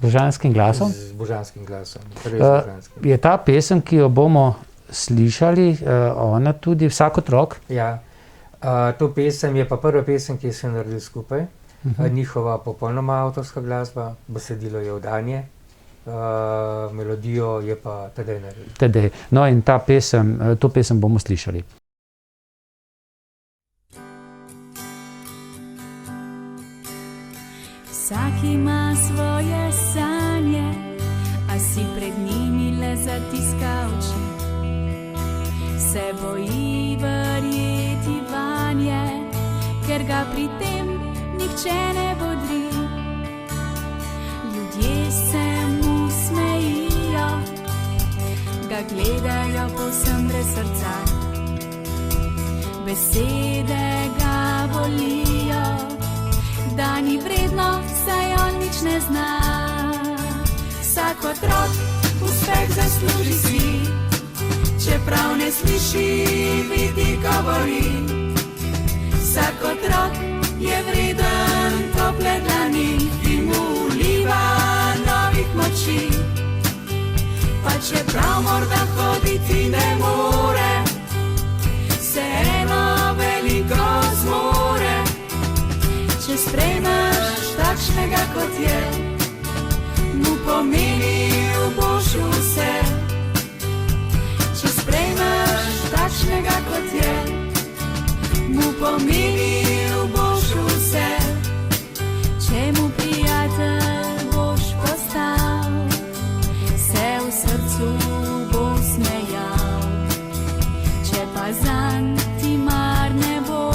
božanskim glasom. Z božanskim glasom, res božanskim. Je ta pesem, ki jo bomo slišali, ona tudi Vsak otrok? Ja, to pesem je pa prva pesem, ki se je naredil skupaj. Njihova popolnoma avtorska glasba, besedilo je od Anje, melodijo je pa Tadej naredil. Tadej. No in to pesem bomo slišali. Vsak ima svoje sanje, a si pred njimi le zatiska oči. Se boji verjeti vanje, ker ga pri tem nihče ne bodri. Ljudje se mu smejijo, ga gledajo povsem brez srca. Besede ga bolijo, da ni vredno, saj on nič ne zna. Vsak otrok uspeh zasluži si, čeprav ne sliši, vidi, govori. Vsak otrok je vreden tople dlani, ki mu vliva novih moči. Pa čeprav morda hoditi ne more, vseeno veliko zmore. Če sprejmeš takšnega, kot je, mu pomenil boš vse. Če sprejmeš takšnega, kot je, mu pomenil boš vse. Če mu prijatelj boš postal, se v srcu bo smejal. Če pa zanj ti mar ne bo,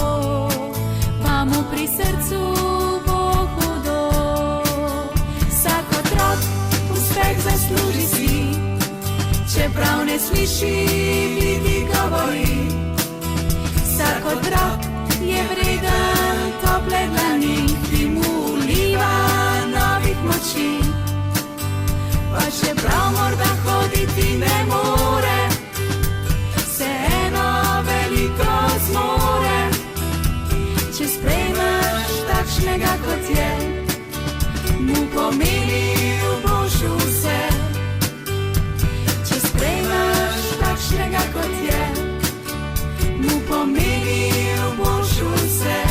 pa mu pri srcu bo hudo. Vsak otrok uspeh zasluži si, čeprav ne sliši, vidi, govori. Vsak otrok je vreden tople dlani, ki mu vliva novih moči. Pa čeprav morda hoditi ne more, vseeno veliko zmore. Če sprejmeš takšnega, kot je, mu pomenil boš vse. Če sprejmeš takšnega, kot je, mu pomenil boš vse.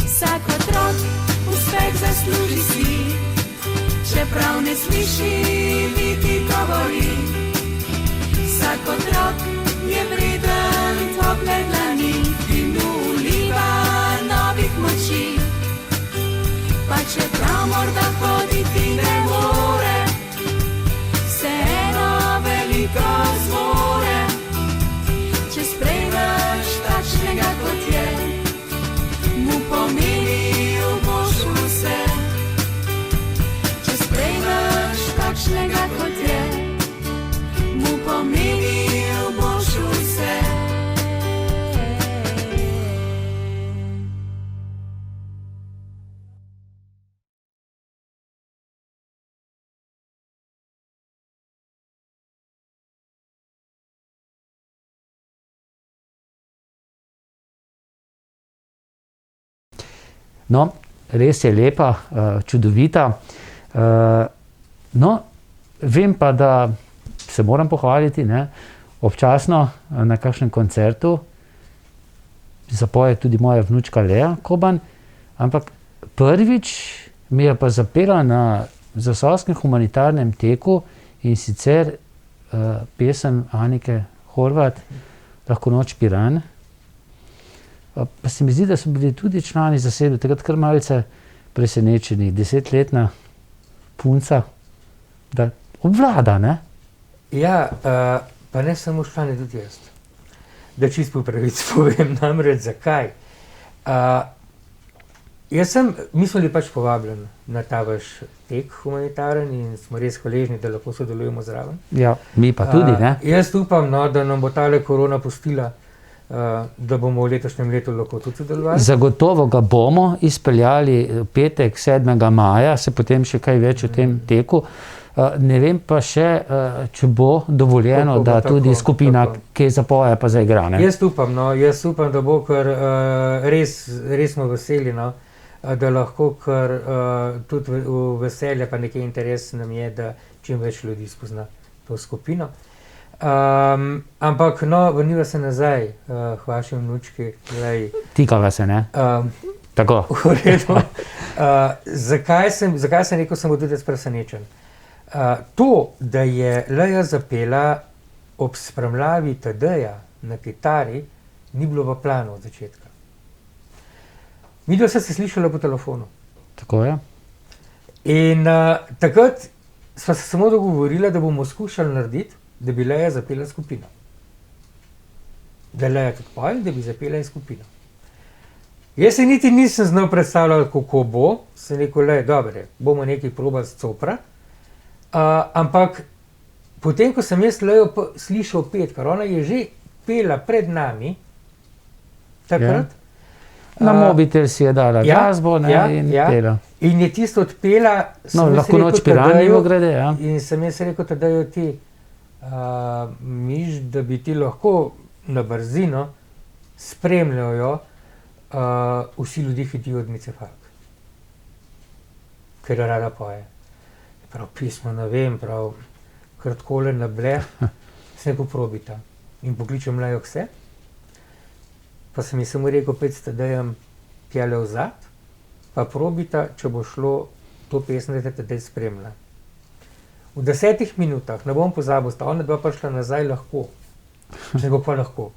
Vsak otrok uspeh zasluži si, čeprav ne sliši, vidi, govori. Vsak otrok je vreden tople dlani in mu vliva novih moči. Pa čeprav morda hoditi ne more, vseeno veliko zmore. Če sprejmeš takšnega, kot je, mu pomenil boš vse. Če sprejmeš takšnega, kot je, mu pomenil boš vse. No, res je lepa, čudovita. No, vem pa, da se moram pohvaliti, ne, občasno na kakšnem koncertu zapoje tudi moja vnučka Lea Koban, ampak prvič mi je pa zapela na zasavskem humanitarnem teku, in sicer pesem Anike Horvat Lahko noč Piran. Pa se mi zdi, da so bili tudi člani zasedbe takrat kar malce presenečeni. 10-letna punca, da obvlada, ne? Ja, pa ne samo člani, tudi jaz. Da čisto po pravici povem, namreč zakaj. Mi smo bili pač povabljeni na ta vaš tek humanitaren in smo res hvaležni, da lahko sodelujemo zraven. Ja, mi pa tudi, ne? Jaz upam, no, da nam bo tale korona pustila, da bomo v letošnjem letu lahko tudi sodelovali. Zagotovo ga bomo izpeljali petek 7. maja, se potem še kaj več o tem teku. Ne vem pa še, če bo dovoljeno, da tudi skupina, ki zapoje pa zaigra, ne? Jaz upam, da bo, ker res smo veseli, no, da lahko, ker tudi v veselje pa nekaj interes nam je, da čim več ljudi spozna to skupino. Ampak, no, vrniva se nazaj k vaši vnučki. Tikava se, ne? Tako. V redu. Zakaj sem rekel, sem bil tudi jaz presenečen? To, da je Lea zapela ob spremljavi Tadeja na kitari, ni bilo v planu od začetka. Midva sta se slišala po telefonu. Tako je. In takrat sva se samo dogovorila, da bomo skušali narediti, da bi Lea zapela skupino. Da Lea tudi poje, da bi zapela skupino. Jaz se niti nisem znal predstavljati, kako bo. Sem rekel, dobre, bomo nekaj probali s copra. Ampak potem, ko sem jaz Leo slišal pet, ker ona je že pela pred nami, takrat. Na mobitel si je dala glasbo, ne, in pela. In je tisto odpela, no, Lahko noč Piran, mimogrede, ja. In sem jaz rekel, Tadeju, ti miš, da bi ti lahko na brzino spremljajo vsi ljudi hitijo od Mice Falk. Ker rada poje. Prav pismo, ne vem, prav kratkole na bleh, se neko probita. In pokličem Lejo k se, pa sem ji samo rekel, pet s Tadejem tjale vzad, pa probita, če bo šlo to pesem, da te Tadej spremlja. V 10 minutah, ne bom pozabil, sta ona dva prišla nazaj lahko. Nego pa lahko.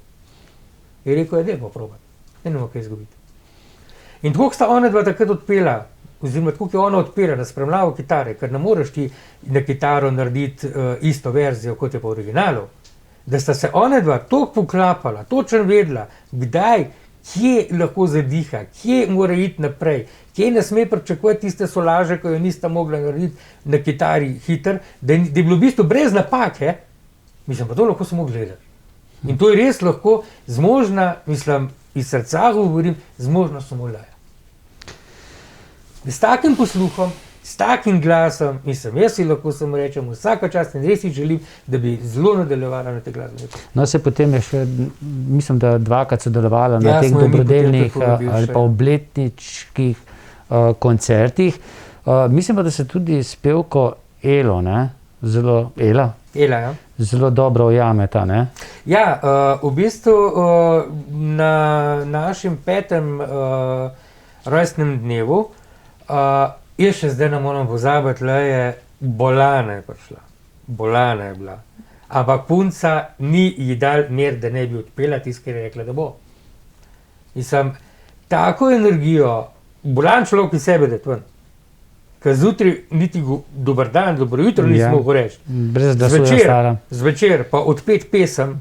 Je rekel, da je poprobat. Ne bomo kaj izgubiti. In tako sta ona dva takrat odpela, oziroma tako je ona odpela na spremljavo kitare, ker ne moreš ti na kitaro narediti isto verzijo, kot je pa v originalu. Da sta se ona dva toliko poklapala, točno vedela, kdaj, kje lahko zadiha, kje mora iti naprej, kje ne sme pričakovati tiste solaže, ko jo nista mogla narediti na kitari hiter, da je bilo v bistvu brez napake, mislim, pa to lahko samo gledati. In to je res lahko zmožna, mislim, iz srca govorim, zmožna samo Lea. S takim posluhom, s takim glasom, mislim, jaz si lahko samo rečem, vsaka čast in res si želim, da bi zelo nadaljevala na te glasbe. No, se potem je še, mislim, da dvakrat sodelovala na teh dobrodelnih ali pa obletničkih koncertih. Mislim pa, da se tudi s pevko Elo, ne? Ela, ja. Zelo dobro ujameta, ne? Ja, v bistvu na našem 5. rojstnem dnevu, jaz še zdaj ne moram pozabiti, Leje, bolana je prišla. Bolana je bila. Ampak punca ni ji dal mir, da ne bi odpela tisto, kar je rekla, da bo. Mislim, tako energijo, bolan človek iz sebe, da je ven. Ker zjutraj niti dober dan, dobro jutro nismo mogli reči. Brez da so stara. Zvečer pa odpet pesem,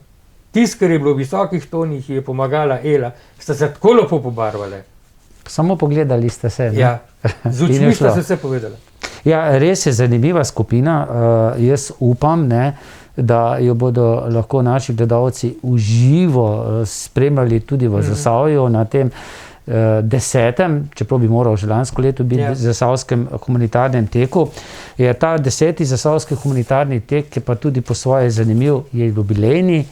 tisto, kar je bilo v visokih tonih, je pomagala Ela, sta se tako lepo pobarvale. Samo pogledali ste se. Ne? Ja, z očmi sta se vse povedala. Ja, res je zanimiva skupina. Jaz upam, ne, da jo bodo lahko naši gledalci v živo spremljali tudi v Zasavju na tem 10., čeprav bi moral že lansko leto biti v Zasavskem humanitarnem teku. Je ta 10. Zasavski humanitarni tek, je pa tudi po svoje zanimiv, je jubilejni.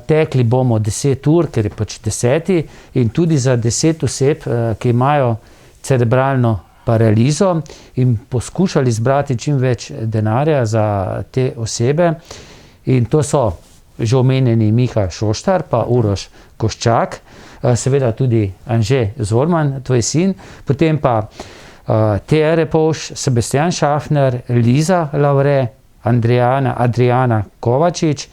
Tekli bomo 10 ur, ker je pač 10. in tudi za 10 oseb, ki imajo cerebralno paralizo, in poskušali zbrati čim več denarja za te osebe. In to so že omenjeni Miha Šoštar pa Uroš Koščak, seveda tudi Anže Zorman, tvoj sin, potem pa Teja Repovš, Sebastian Šafner, Liza Lavre, Adriana Kovačič,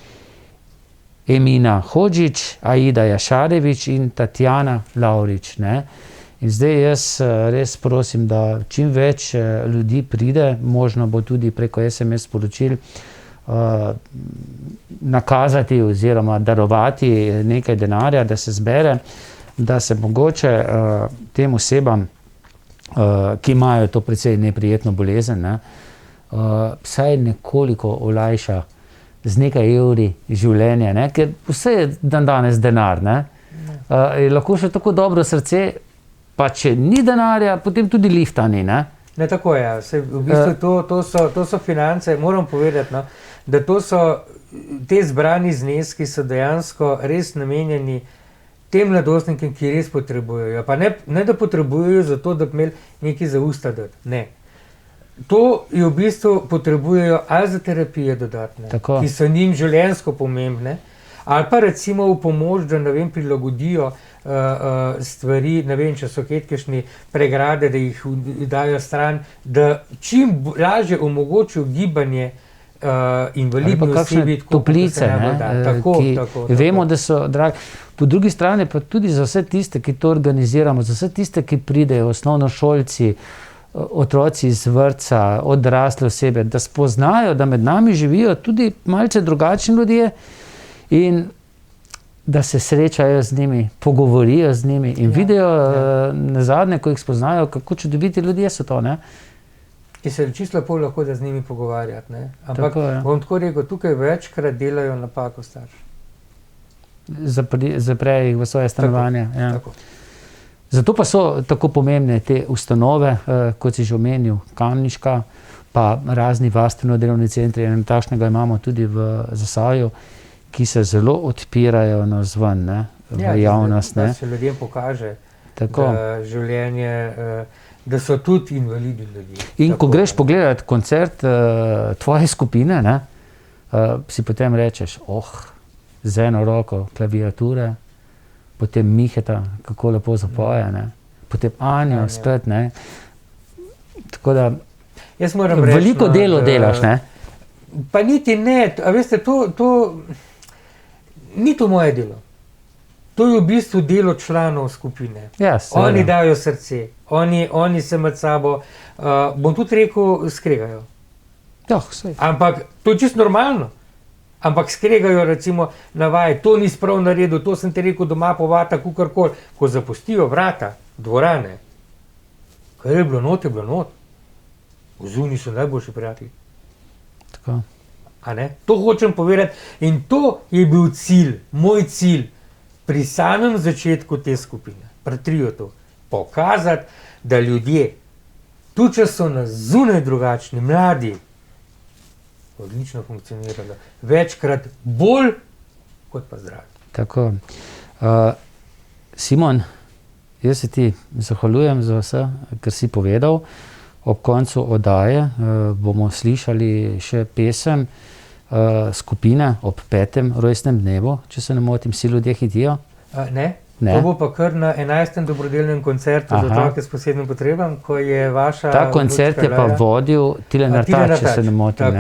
Emina Hodžič, Aida Jašarevič in Tatjana Lavrič. Ne? In zdaj jaz res prosim, da čim več ljudi pride, možno bo tudi preko SMS sporočil nakazati oziroma darovati nekaj denarja, da se zbere, da se mogoče tem osebam, ki imajo to precej neprijetno bolezen, ne, vsaj nekoliko olajša z nekaj evri življenje, ne? Ker vse je danes denar. Ne? Je lahko še tako dobro srce, pa če ni denarja, potem tudi lifta ni. Ne, tako je. V bistvu to so finance, moram povedati, no, da to so te zbrani zneski, so dejansko res namenjeni tem mladostnikom, ki res potrebujejo. Pa ne da potrebujejo zato, da bi imeli nekaj za usta dati. Ne. To je v bistvu potrebujejo ali za terapije dodatne, tako, ki so njim življenjsko pomembne, ali pa recimo v pomoč, da prilagodijo stvari, ne vem, če so kakšne pregrade, da jih dajo stran, da čim lažje omogočijo gibanje invalidni osebi. Toplice, vemo, da so dragi. Po drugi strani pa tudi za vse tiste, ki to organiziramo, za vse tiste, ki pridejo, osnovnošolci, otroci iz vrtca, odrasle osebe, da spoznajo, da med nami živijo tudi malce drugačni ljudje in da se srečajo z njimi, pogovorijo z njimi in vidijo nazadnje, ko jih spoznajo, kako čudoviti ljudje so to. Ne? Ki se čisto lepo lahko da z njimi pogovarjati. Ne? Ampak bom tako rekel, tukaj večkrat delajo napako starši. Zaprejo jih v svoje stanovanje. Tako, ja. tako. Zato pa so tako pomembne te ustanove, kot si že omenil, Kamniška, pa razni varstveno-delovni centri, in takšnega imamo tudi v Zasavju, ki se zelo odpirajo navzven, v javnost. Da se ljudem pokaže, da življenje, da so tudi invalidi ljudje. In ko greš pogledati koncert tvoje skupine, si potem rečeš, z eno roko klaviature, potem Miheta, kako lepo zapoje, potem Anjo spet. Tako da veliko delo delaš. Pa niti ne, a veste, to ni to moje delo. To je v bistvu delo članov skupine. Oni dajo srce, oni se med sabo, bom tudi rekel, skregajo. Ampak to je čisto normalno. Ampak skregajo recimo na vaji, to ni sprav naredil, to sem ti rekel doma povata, kukorkoli. Ko zapustijo vrata dvorane, kar je bilo not, je bilo not. Zunaj so najboljši prijatelji. Tako. A ne? To hočem povedati in to je bil cilj, moj cilj pri samem začetku te skupine, pri Triotu. Pokazati, da ljudje, tudi če so na zunaj drugačni, mladi, odlično funkcioniralo. Večkrat bolj, kot pa zdravi. Tako. Simon, jaz se ti zahvaljujem za vse, kar si povedal. Ob koncu oddaje bomo slišali še pesem skupine ob 5. rojstnem dnevu, če se ne motim, vsi ljudje hitijo. Ne. To bo pa kar na 11. dobrodelnem koncertu za otroke s posebnim potrebam, ko je vaša... Ta koncert je pa vodil Tilen Artač, če se ne motim.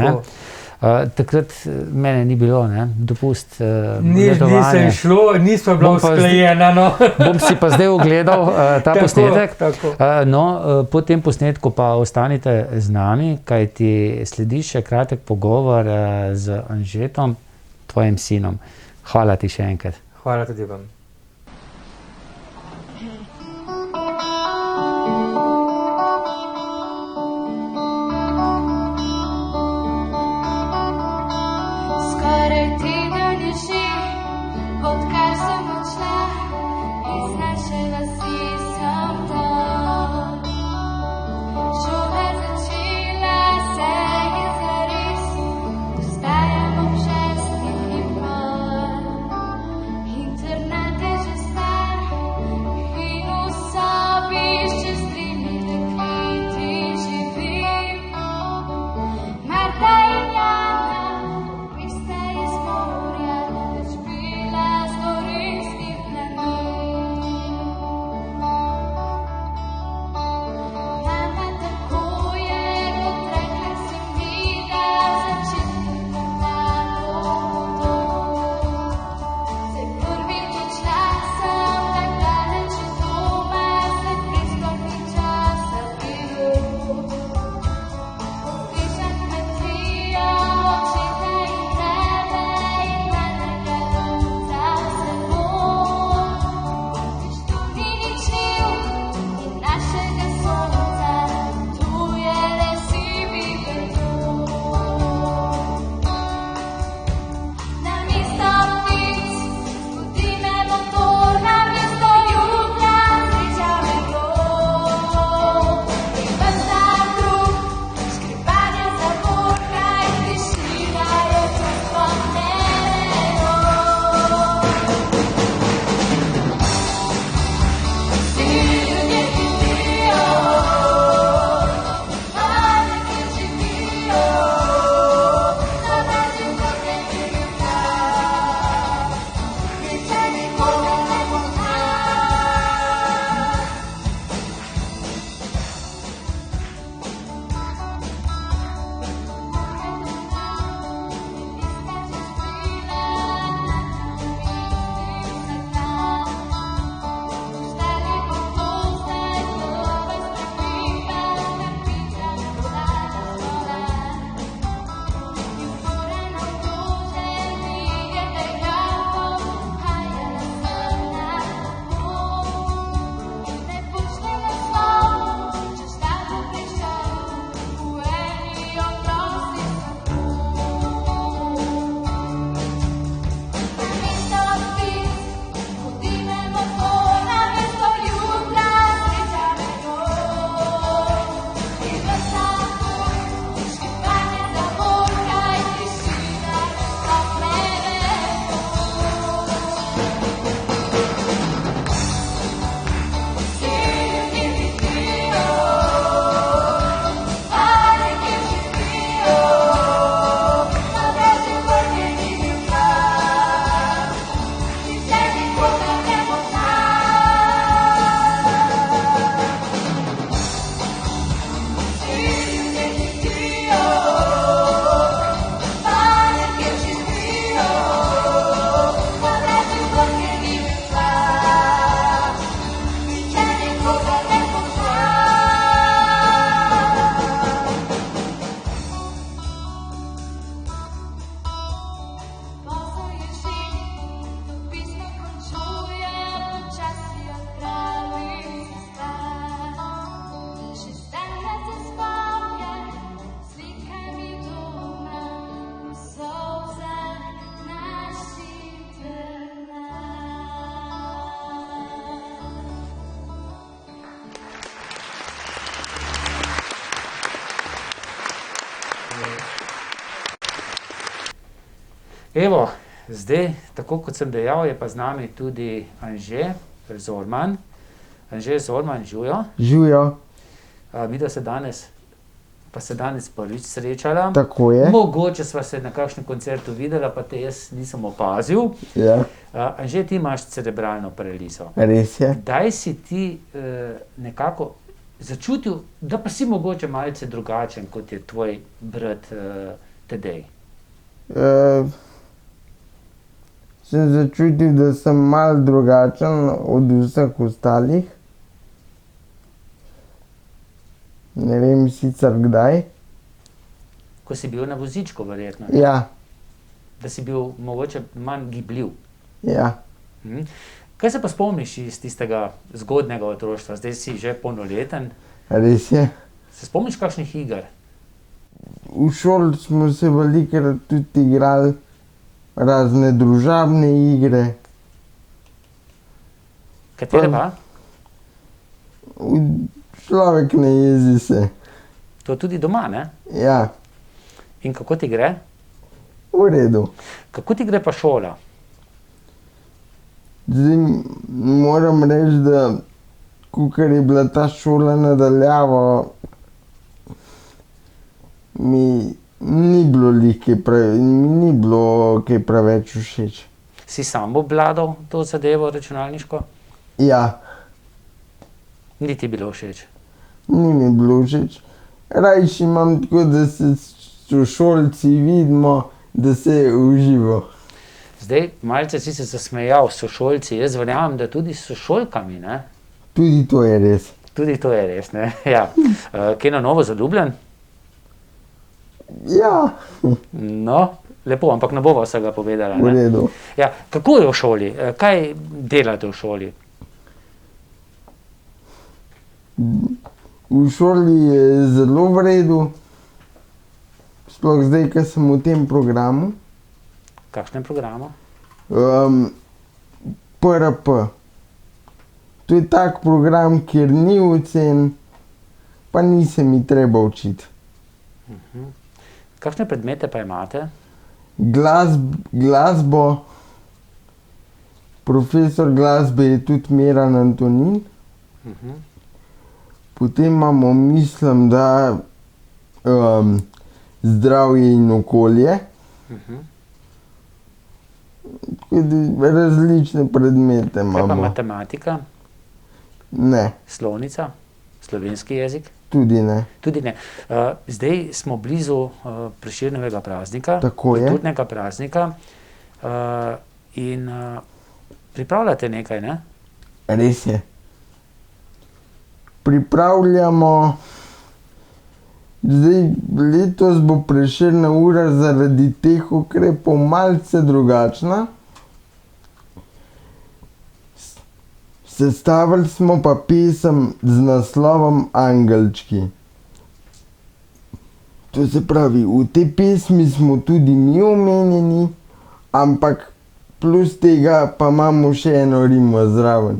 Takrat mene ni bilo, ne, dopust Nisem šlo, nismo bila usklajena, no. Bom si pa zdaj ogledal ta posnetek. Tako. Po tem posnetku pa ostanite z nami, kajti sledi še kratek pogovor z Anžetom, tvojim sinom. Hvala ti še enkrat. Hvala tudi vam. Skoraj teden je že, odkar sem odšla iz naše vasi sem tam. Žoga začela se je zares, vstajam ob 6:30. Internet je že star in v sobi še s 3 dekleti živim. Marta in Jana prista iz morja, več bila z gorenjskih planin. Mama tako je kot rekla si mi, da začetku pomalo dom. Zdaj prvič odšla sem tak daleč od doma, zdaj preskokni časa bilo. Piša kmetijo, očeta in tebe in manjega lovca seboj. Viš, tu ni nič njiv in našega sonca, tu je le sivi beton. Namesto ptic zbudi me motor, namesto jutra sreča me gol. In ves dan kruh, škripanje zavorka in tišina je čustvo neverjetno. Vsi ljudje hitijo, mladi, ki živijo, na meji potegnjenega. Nihče nikogar ne pozna. Evo, zdaj, tako kot sem dejal, je pa z nami tudi Anže Zorman. Anže Zorman, živijo. Živijo. Midva se danes prvič srečala. Tako je. Mogoče sva se na kakšnem koncertu videla, pa te jaz nisem opazil. Ja, Anže, ti imaš cerebralno paralizo. res je. Kdaj si ti nekako začutil, da pa si mogoče malce drugačen, kot je tvoj brat Tadej? Sem začutil, da sem malo drugačen od vseh ostalih. Ne vem sicer kdaj. Ko si bil na vozičku, verjetno. Ja, Da si bil mogoče manj gibljiv. ja. Kaj se pa spomniš iz tistega zgodnjega otroštva? Zdaj si že polnoleten. Res je. Se spomniš kakšnih iger? V šoli smo se velikokrat tudi igrali razne družabne igre. Katere pa? Človek ne jezi se. To tudi doma, ne? Ja, In kako ti gre? v redu. Kako ti gre pa šola? Zdaj moram reči, da kakor je bila ta šola nadaljavo, mi ni bilo ni bilo kaj preveč všeč. Si sam obvladal to zadevo računalniško? Ja, Ni ti bilo všeč? ni mi bilo všeč. Rajši imam tako, da se s sošolci vidimo, da se uživo. Zdaj, malce si se zasmejal s sošolci, jaz verjamem, da tudi s sošolkami, ne? Tudi to je res. Tudi to je res, ne? Ja. Kaj na novo zaljubljen? Ja, No, lepo, ampak ne bova vsega povedala, v ne? redu. Ja, kako je v šoli? Kaj delate v šoli? V šoli je zelo v redu. Sploh zdaj, ko sem v tem programu. Kakšnem programu? PRP. To je tak program, kjer ni ocen, pa ni se mi treba učiti. Kakšne predmete pa imate? Glasbo, profesor glasbe je tudi Miran Antonin. Potem imamo, mislim, da zdravje in okolje. Tako da različne predmete Kaj pa imamo. matematika, Ne, slovnica, slovenski jezik? tudi ne. Tudi ne. Zdaj smo blizu Prešernovega praznika, Tako je. kulturnega praznika, in pripravljate nekaj, ne? Res je. Pripravljamo, zdaj letos bo Prešernova ura zaradi teh ukrepov malce drugačna. Sestavili smo pa pesem z naslovom Angelčki. To se pravi, v tej pesmi smo tudi mi omenjeni, ampak plus tega pa imamo še eno rimo zraven.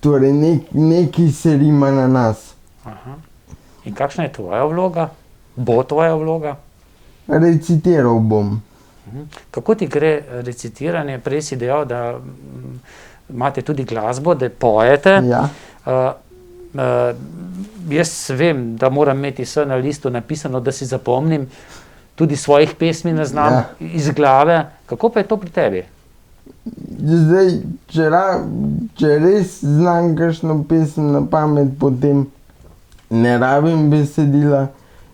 Torej nekaj se rima na nas. In kakšna je tvoja vloga? Bo tvoja vloga? Recitiral bom. Kako ti gre recitiranje? Prej si dejal, da imate tudi glasbo, da pojete. Ja. Jaz vem, da moram imeti vse na listu napisano, da si zapomnim, tudi svojih pesmi ne znam iz glave. Kako pa je to pri tebi? Zdaj, če res znam kakšno pesem na pamet, potem ne rabim besedila.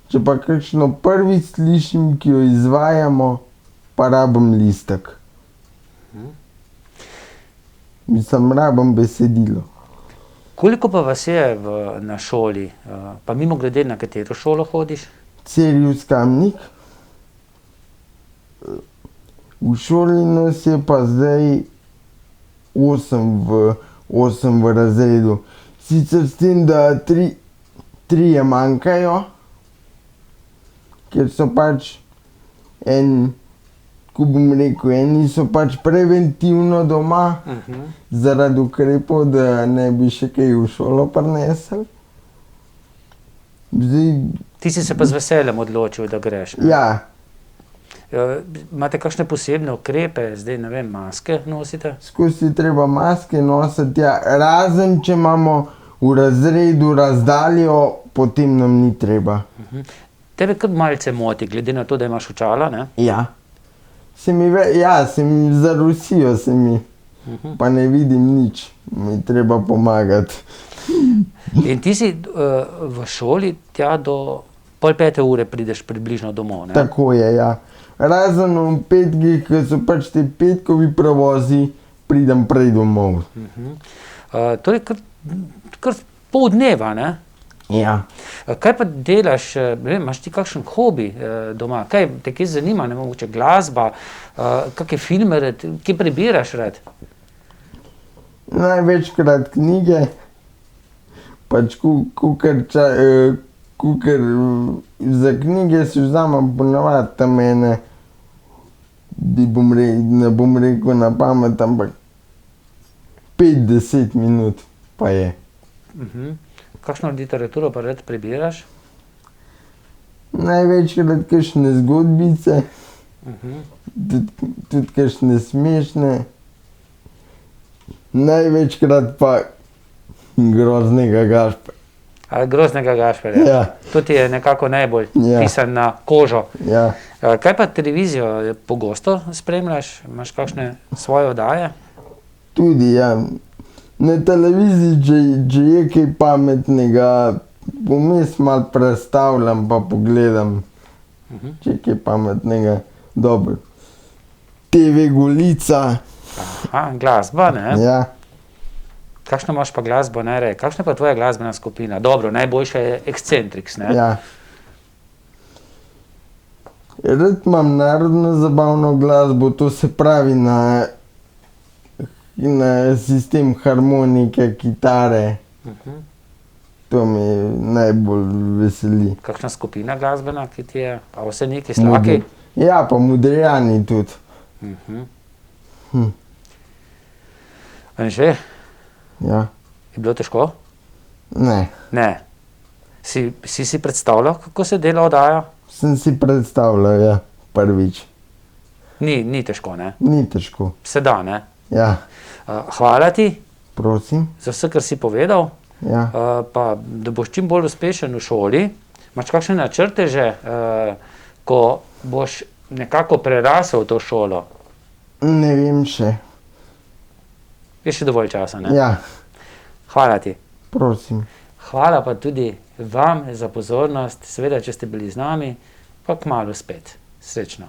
Če pa kakšno prvič slišim, ki jo izvajamo, pa rabim listek. Mislim, rabim besedilo. Koliko pa vas je na šoli? Pa mimogrede, na katero šolo hodiš? Cerius Kamnik. V šoli nas je pa zdaj 8 v razredu. Sicer s tem, da 3 manjkajo, ker so pač ko bom rekel, eni so pač preventivno doma, zaradi ukrepov, da ne bi še kaj v šolo prinesli. Zdaj, Ti si se pa z veseljem odločil, da greš. ja, Imate kakšne posebne ukrepe, zdaj ne vem, maske nosite? skozi je treba maske nositi, ja, razen če imamo v razredu razdaljo, potem nam ni treba. Tebe kar malce moti, glede na to, da imaš očala, ne? Ja. Se mi zarusijo se mi, pa ne vidim nič, mi je treba pomagati. In ti si v šoli tja do pol 5 ure prideš približno domov, ne? Tako je, ja. Razen v petkih, ki so pač te petkovi prevozi, pridem prej domov. Torej, kar pol dneva, ne? Ja. Kaj pa delaš, ne vem, imaš ti kakšen hobi doma? Kaj te kaj zanima, ne mogoče glasba, kakšne filme rad, kje prebiraš rad? Največkrat knjige, pač kukar za knjige si vzamem ponavadi tam ene, ne bom rekel na pamet, ampak 5-10 minut pa je. Kakšno literaturo pa rad prebiraš? Največkrat kakšne zgodbice, tudi kakšne smešne. Največkrat pa Groznega Gašperja. Groznega Gašperja. Ja. To ti je nekako najbolj Ja. pisan na kožo. Ja. Kaj pa televizijo pogosto spremljaš? Imaš kakšne svoje oddaje? Tudi, ja. Na televiziji, če je kaj pametnega, vmes malo prestavljam pa pogledam, če je kaj pametnega. Dobro. TV Golica. Glasba, ne? Ja. Kakšno imaš pa glasbo najraje? Kakšna je pa tvoja glasbena skupina? Dobro, najboljša je Excentrix, ne? Ja. Rad imam narodno zabavno glasbo, to se pravi na sistem harmonike, kitare. To me najbolj veseli. Kakšna skupina glasbena, ki ti je? Pa vse neki Slaki? Ja, pa Modrijani tudi. Anže, Ja. je bilo težko? Ne, Ne. Si predstavljal, kako se dela oddaja? sem si predstavljal, ja, prvič. Ni težko, ne? Ni težko. Se da, ne? Ja, Hvala ti prosim. za vse, kar si povedal, Ja. pa da boš čim bolj uspešen v šoli. Imaš kakšne načrte že, ko boš nekako prerasel to šolo? Ne vem še. Je še dovolj časa, ne? Ja, Hvala ti. prosim. Hvala pa tudi vam za pozornost, seveda, če ste bili z nami, pa kmalu spet. Srečno.